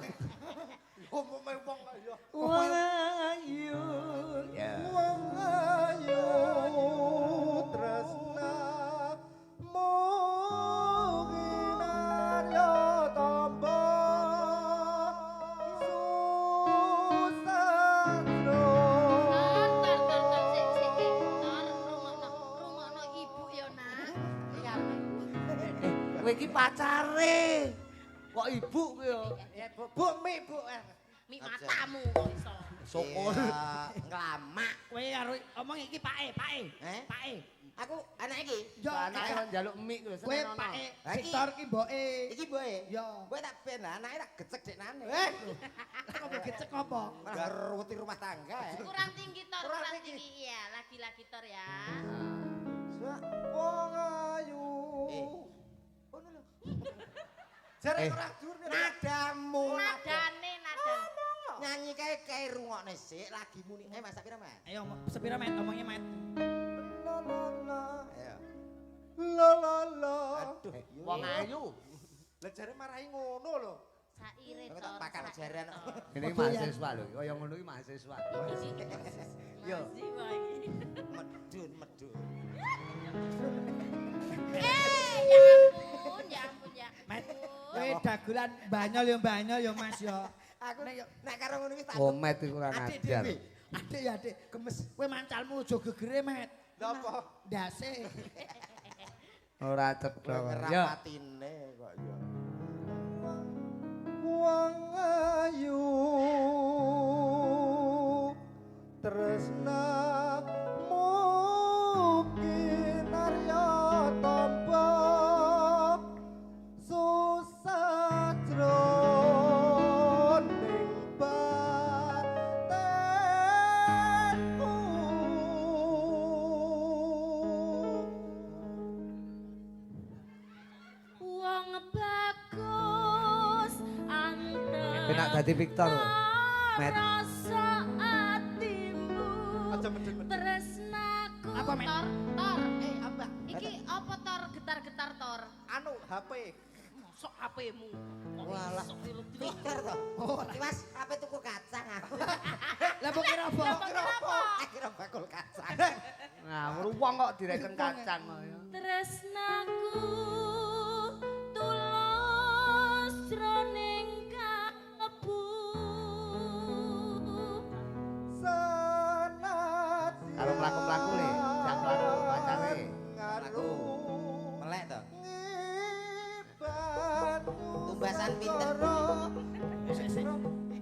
Umume wong ayo. Wong ayu. Ya. Wong ayu tresna muginarya tamba susandro. Rungokno ibu yo, Nak. Kowe iki pacare. Kok ibu kowe ya? Ya Bu, mi Bu. Mi matamu kok iso. Sokol. Nglamak. Kowe karo omong iki Pake. Eh? Pake. Aku anak iki. Yo, Anake kon njaluk mie lho kowe seneng ono. Pake. Lah iki- Victor ki mboke. Iki boe. Yo. Boe tak ben anake tak gecek deknane. Kok gecek apa? Malah ruweti rumah tangga. Kurang tinggi Tor, Kurang kurang tinggi. tinggi. Iya, lagi-lagi Tor ya. Wong ayu. Ngono lho. Jare ora dur. Nadamu. Nadane. Nyanyi kae rungokne sik lagi muni. Masak pira, Mas? Ayo sepira, Met? Omongnya, Met. La la la. Ayo. La la la. Aduh, Wong ayu. Lah jare marahi ngono lho. Saire Aku Tor. tak pakan jaran. Ini mahasiswa lho, kaya ngono iki mahasiswa. Yo. Medun. Ya ampun ya. Met, ampun. kowe dagelan banyol yo Mas yo. Aku nek karo ngono wis tak. Komet iku ora Adik ngajar. dhewe. Adik ya, Adik, gemes. Kowe mancalmu aja gegere, Met. Lha apa? Ndase. Ora cetha. Yo. Ngerapatine kok ya. Wong ayu tresna mungkin arya tamba susah jroning batenku. Wong bagus anteng. Penak dadi Victor. Met. Rasa atimu. Aja medun-medun. Tresnaku. Apa, Met? Tor. Apa? Iki apa Tor getar-getar Tor? Anu HP. Sok HP-mu. Walah. Pikir to. Oh, Mas, ape tuku kacang aku. Lah mbok kira apa? Akhirnya bakul kacang. Ngawur wong kok direken kacang kok ya. Tresnaku tulus jroning kalbu. Sanadyan Karo mlaku-mlaku le, jak mlaku pacare. Aku melek to. Ngibanu Tumbasan pinten? Sik.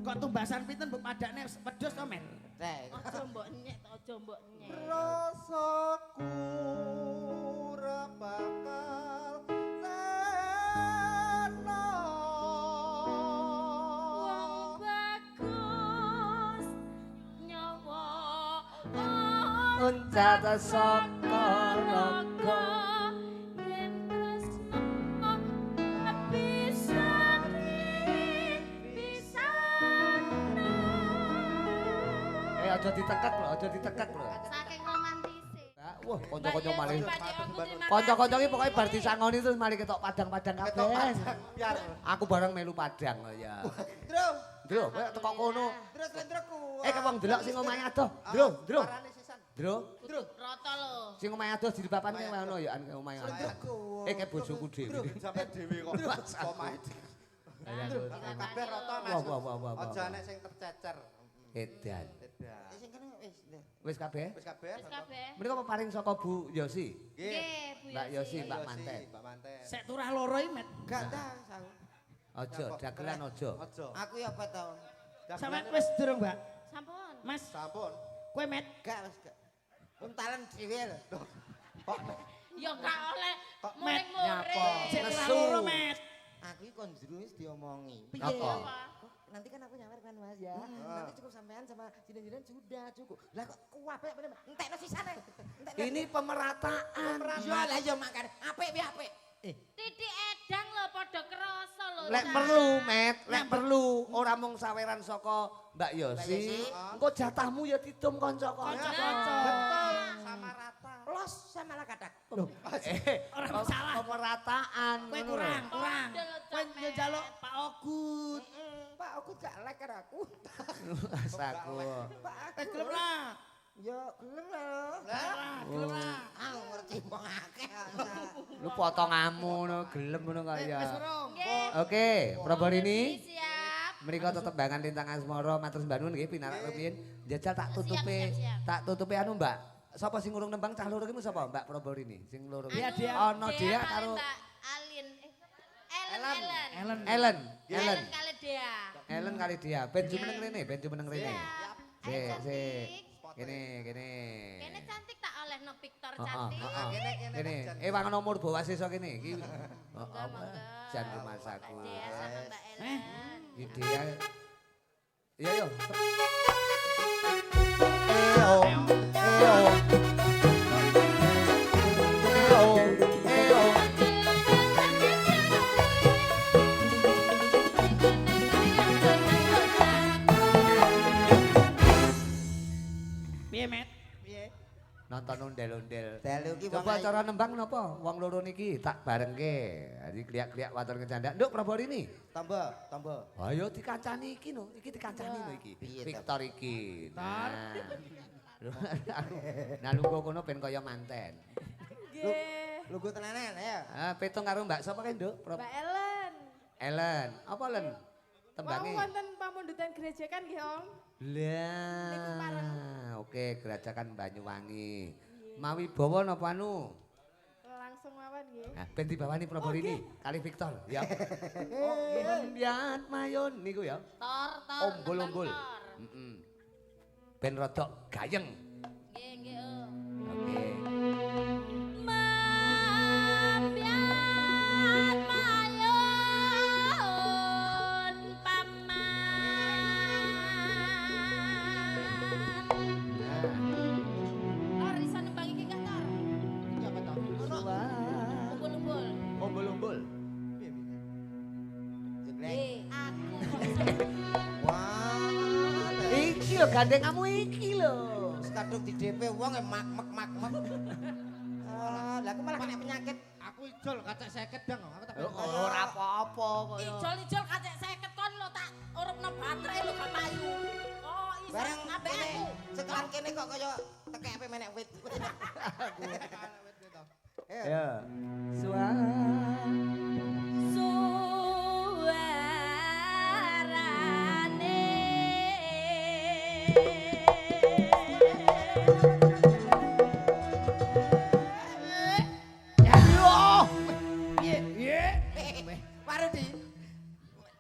Kok tumbasan pinten mbok padakne wedhus to, Met? Rek. Aja mbok nyek, aja mbok nyek. rasaku ora bakal uncat saka raga yen tresno bisa aja ditekek lho, aja ditekek lho. saking romantise. Wah, kanca-kanca Mbak malih. Yesi, Pak Yesi, aku terima Kanca-kanca iki pokoke bar disangoni terus mari ketok padang-padang Ketok kabeh. padang, biar. Aku bareng melu padang ya. Dro, Dro, kowe teko kono. Dro slendroku. Wong delok sing omahe adoh. Dro, Dro. Parane sisan. Dro, Rata lho. sing omahe adoh dibapan kowe ono ya an omahe adoh. Slendroku. Kayak bojoku dhewe. Sampai dhewe kok. Omahe. Kabeh rata Mas. Wah. Aja nek sing tercecer. Edan. Beda. Sing kene wis. Wis kabeh? Wis kabeh. Wis kabeh. Menika peparing saka Bu Yosi. Nggih, Bu Mbak Yosi, Yosi. Mbak Manten. Mbak Manten. Sek turah loro iki, Met. Gak dah, aku. Aja, dagelan aja. Aja. Aku ya apa tau? Sampeyan wis durung, Mbak? Sampun. Mas, Sampun. kowe Met. Gak wis gak. Untalan dhewe lho. Ya gak oleh Met, muring-muring. Sek turah Nesu. loro, Met. Aku iki kon jero wis diomongi. Piye? Apa? Nanti kan aku nyamar kan Mas ya. Nanti cukup sampean sama jinan-jinan sudah cukup. Lah kok kuwabe bener. Entekno sisane. Entekno. Ini pemerataan. Yo lah yo makan. Apik piye apik. Titik edang lho padha krasa lho. Lek Cak. perlu, Met, lek perlu ora mung saweran saka Mbak Yosi. Yosi. Engko jatahmu ya didum kanca-kanca. Betul. Sama rata. Los sama lah kadak. Ora masalah. Pemerataan Kowe ngono lho. kurang. Padha lho, Kowe Cak, yo Met. njaluk Pak Ogut. Pak aku gak lek karo aku. Saku. Pak Eh gelem lah. Yo gelem lho. Gelem lah. Aku ngerti wong akeh. Lu potonganmu ngono gelem ngono kok ya. Wis urung. Nggih. Oke, Proborini. Siap. Mereka tetembangan lintang asmara matur sembah nuwun nggih pinarak rumiyin. Jajal tak tutupi siap. tak tutupi anu Mbak. Sapa sing ngurung nembang cah loro iki sapa Mbak Proborini? Sing loro. Iya, Anu, dia. Ono dia kali karo Mbak Alin. Ellen. Ellen. Ellen kali dia. Ellen kali dia. Ben jumeneng rene, ben jumeneng rene. Siap. Sik, Ayo, sik. cantik. Kene, kene. Kene cantik tak oleh no Victor Heeh, cantik. heeh. Kene, wangen nomor bawa sisa kene iki. Heeh. Jan rumah saku. Mbak Dea sama Mbak Ellen. Idea. Iya yo. Piye, Met? Piye? Nonton ondel-ondel. Dalu ki Coba cara nembang napa? Wong loro niki tak barengke. Jadi kliak-kliak watur kecanda. Nduk Proborini. tambah. Ayo dikancani iki no. Iki dikancani no iki. Piye, Victor iki. Nah. Nah lungguh kono ben kaya manten. Nggih. Lugu tenanan ya. Ah, petung karo Mbak sapa kae, Nduk? Mbak Ellen. Ellen. Apa Ellen? Mau Tembange. wonten pamundutan gereja kan nggih, Om? Lah, oke gerajakan Banyuwangi. Mawi bawa napa anu? Langsung mawon nggih. Nah, ben dibawani Proborini kali Victor ya. Oh, Yat Mayon niku ya. Tor. Umbul-umbul. Tor. Heeh. Ben rodok gayeng. Nggih, nggih. Oh. Oke. Mambian mayun paman. Tor iso nembang iki gak Tor? Iki apa to? Umbul-umbul. Umbul-umbul. Jeglek. Aku. Wah. Iki lho gandengamu iki lho. Wis kadung di DP wong mak. Lah aku malah kena penyakit. Aku ijol kacek 50 dang. Aku tak Ora apa-apa kaya. Ijol-ijol kacek 50 kon lho tak urupno baterai lho gak payu. Oh, iso Bareng ambek kene aku. sekelan kene kok kaya tekek ape menek wit. Ya. Suara Suarane Piye? Parodi.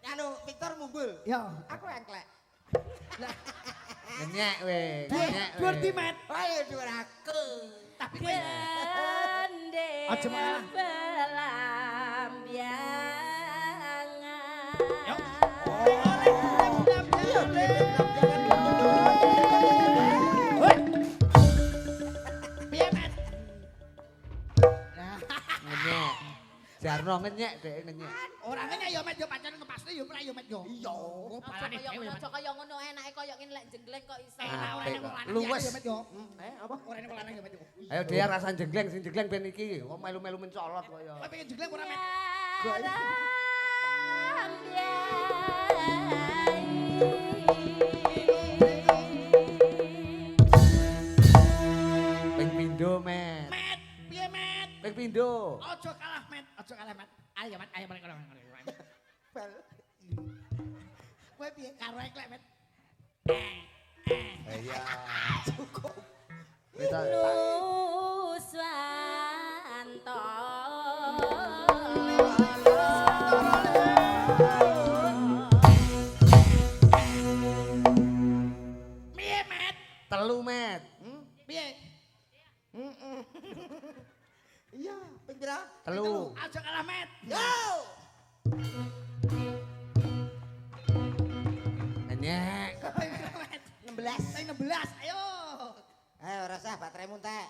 Anu Victor mumbul. Yo. Aku engklek. Ngenyek we, ngenyek we. Dhuwur di, Met. Ayo dhuwur aku. Tapi gende Aja mengalah. belambiangan. Yuk. Barno ngenyek dek ngenyek. Ora ngene ya Met yo pancen ngepasne yo mulai yo Met yo. Iya. Oh, Aja balane kaya dhewe ngono, ya. aja kaya ngono enake kaya ngene lek jenggleng kok iso. Enak ora nek wong lanang Luwes. ya Met yo. Apa? Ora nek wong lanang ya Met yo. Ayo dia rasa jengleng sing jengleng ben iki. Kok melu-melu mencolot kaya. Kowe pengen jengleng ora Met? Ping pindho, Met. Met, piye Met? Ping pindho. Ojo kalah Met, ojo kalah Met. Ayo Met, ayo balik kono. Kowe piye karo eklek Met? Iya. Cukup. Kita Nuswanto. Piye Met? telu, Met. Piye? Iya, ping pira? Telu. Ojo kalah Met. Yo! Ngenyek. Ping pira Met? 16. Ping 16. Ayo. Ayo rasa bateraimu entek.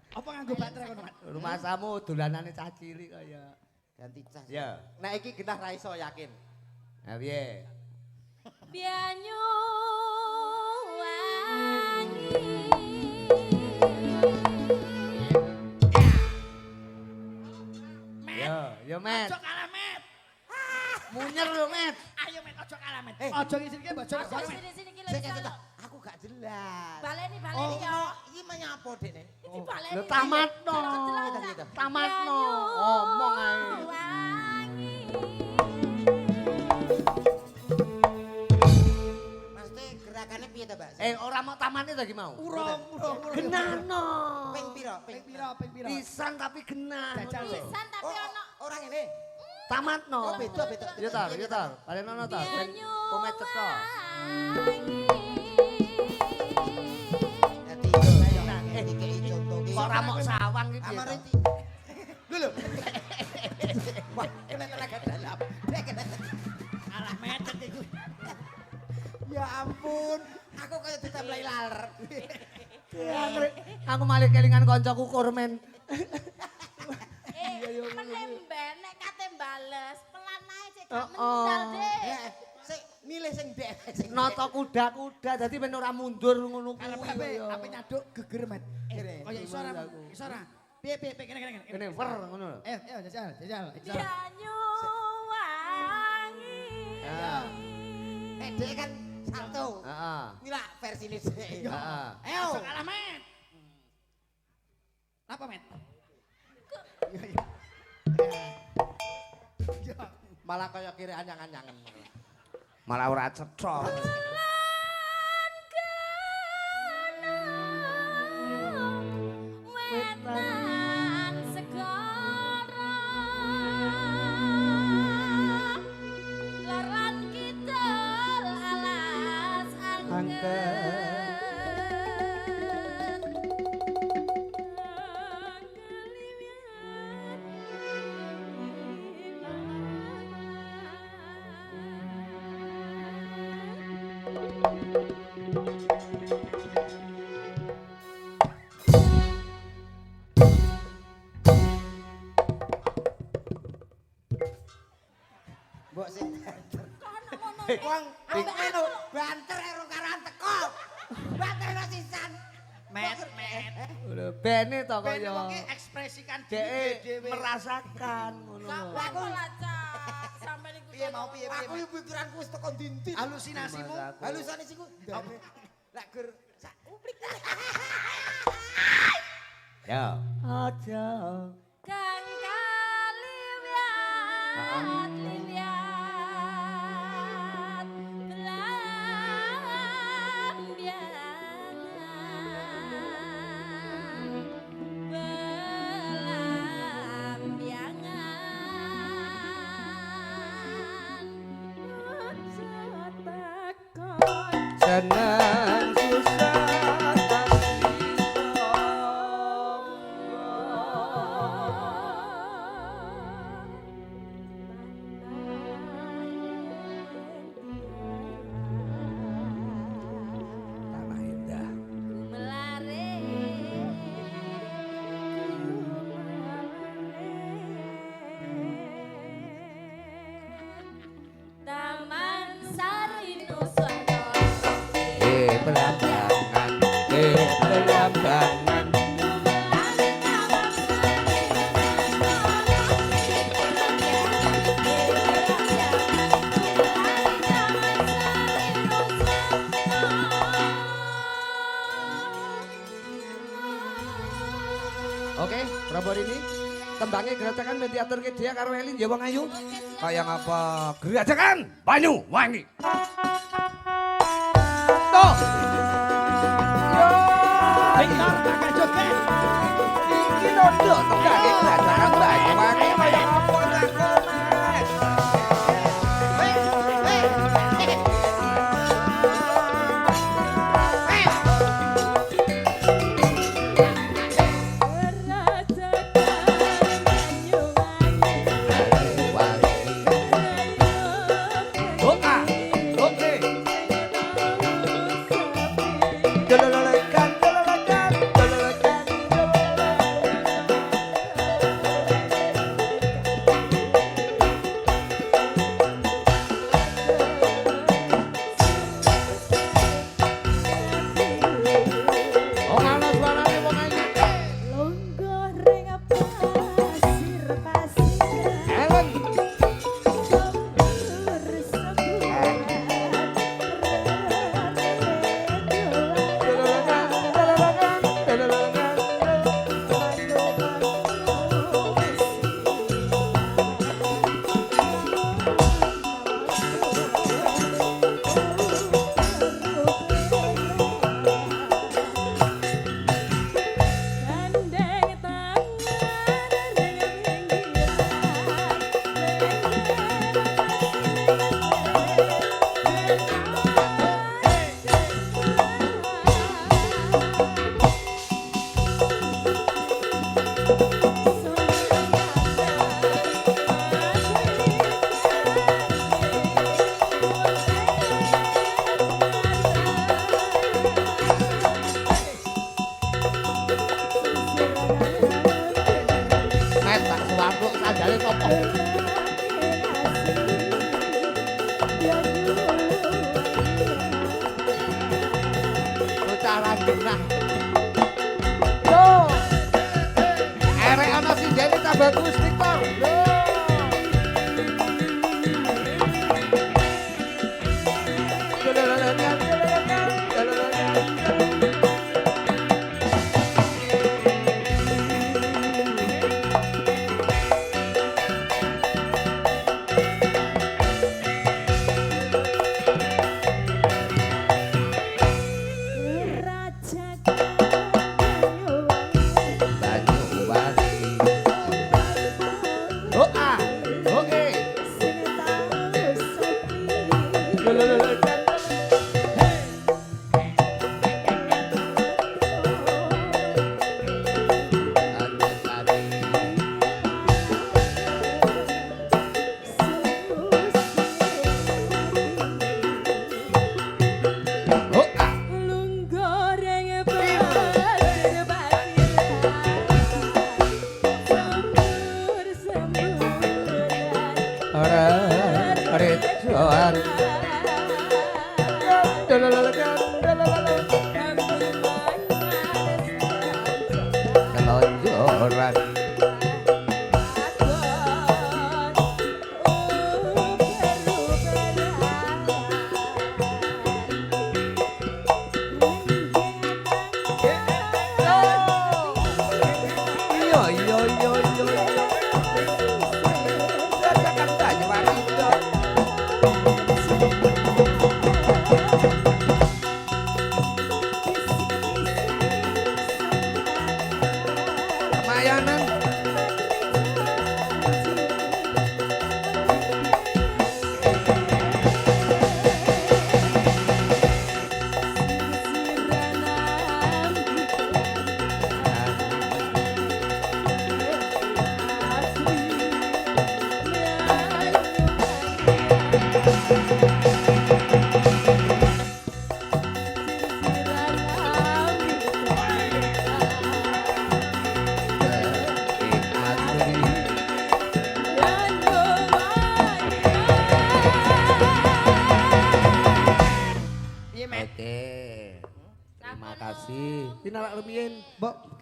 Apa nganggo baterai kono Met? Rumah samu dolanane cah cilik kaya. Ganti cas. Ya. Nek iki genah ra iso yakin. Nah piye? Bianyu wangi. Yo, Met. Ojo kalah Met. Munyer lho, Met. Ayo Met, ojo kalah Met. Eh. Ojo ngisirke bojone Ojo kono Met. sini-sini iki Sik, lek sik, iso. aku gak jelas. Baleni Oh, yo. iki menyapa dekne? Iki baleni. Lho tamatno. Gitu, gitu. Tamatno. Ngomong ae. Wangi. Maksudnya gerakannya piye ta, Mbak? Ora mau tamatnya lagi mau. Urung. Genahno. Ping pira? Ping pira, ping pira. Pisan tapi genah. Jajal, ngono lho. Pisan tapi ono. Orang ini. Tamatno. Oh, beda, beda. Yo tar, yo tar. Balen ono ta. Ben Bianyu komet teko. wangi. Dadi ayo dikei contoh ki. Kok ora mok sawang iki piye? Amare to? Lho. Wah, kena tenaga dalam. Alah Met iku. Ya ampun, aku kayak ditamblai laler. Aku malah kelingan koncoku kurmen. Menemben nek kate bales, pelan ae cek gak Oh, mental deh. Sik milih sing dek sing. Nata kuda-kuda dadi ben ora mundur ngono Arep kuwi. apa nyaduk geger Met. Kene. Kaya iso ora? Iso ora? Piye kene. Kene wer ngono lho. Ayo jajal. Bianyu wangi. Ya. Dek kan salto. Heeh. Ini lah versi ini sih. Heeh. Ayo. Ojo kalah Met. Apa Met? Malah kaya kiri anyang-anyangen. Malah ora cetha. Wetan segara Leran kidul alas angker Mbok sing Wong anu banter karo karan teko. Banter sisan. Met. Lho bene to Ben kaya. wong ki ekspresikan Dek dhewe. merasakan ngono lho. Aku lacak sampai niku. Piye mau piye Aku yo pikiranku wis teko dinti. Halusinasimu. Halusinasiku. Lak gur sak uplik. Ya. Aja. Kang kaliwiat liwiat belambian Seneng susah Tanah indah. Berapa ini? Tembangnya gerajakan mediator ke dia karo Elin ya wong ayu. Kayak ngapa? Gerajakan Banyu Wangi. Tuh. Yo. Victor bakal joget. Iki nondo tembangnya gerajakan Banyu Wangi. Kayak ngapa tak bagus Victor.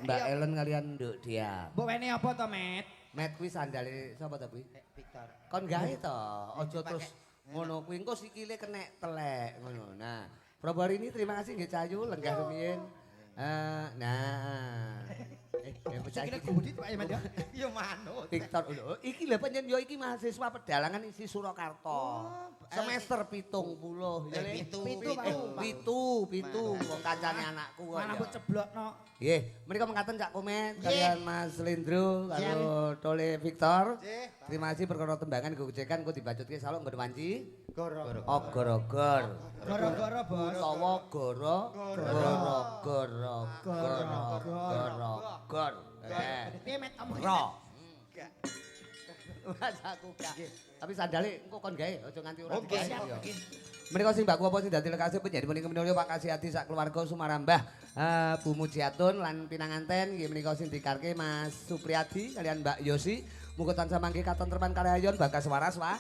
Mbak Ellen kalian nduk dia. Mbok wene apa to, Met? Met kuwi sandale sapa to kuwi? Victor. Kon gawe to, aja terus ngono kuwi engko sikile kenek telek ngono. Nah, Prabu hari ini terima kasih nggih Cayu lenggah rumiyin. Nah. Bocah Kira iki gudit Pak Iman ya. Iya manut. Victor iki lho pancen yo iki mahasiswa pedalangan isi Surakarta. Semester 70 ya Le. Pitu wong kancane anakku kok. Mana ya. mbok ceblokno. Nggih, menika mengkaten Cak Komet kalian Mas Lindro karo Tole Victor. Terima kasih perkara tembangan gojekan kok dibacutke salok nggon wanci. Ogor-ogor. Gara-gara bos. Utawa gor. Piye met omong. Ro. Mas aku gak. Tapi sandale engko kon gawe aja nganti ora. Oke, digawe, siap, ya. oke. Menika sing mbak apa sing dadi lekase penjadi menika menawa Pak Kasihati sak keluarga Sumarambah, Bu Mujiatun lan pinanganten nggih menika sing dikarke Mas Supriyadi kalian Mbak Yosi. Muga tansah mangke katentreman kalayon bagas waras, Pak.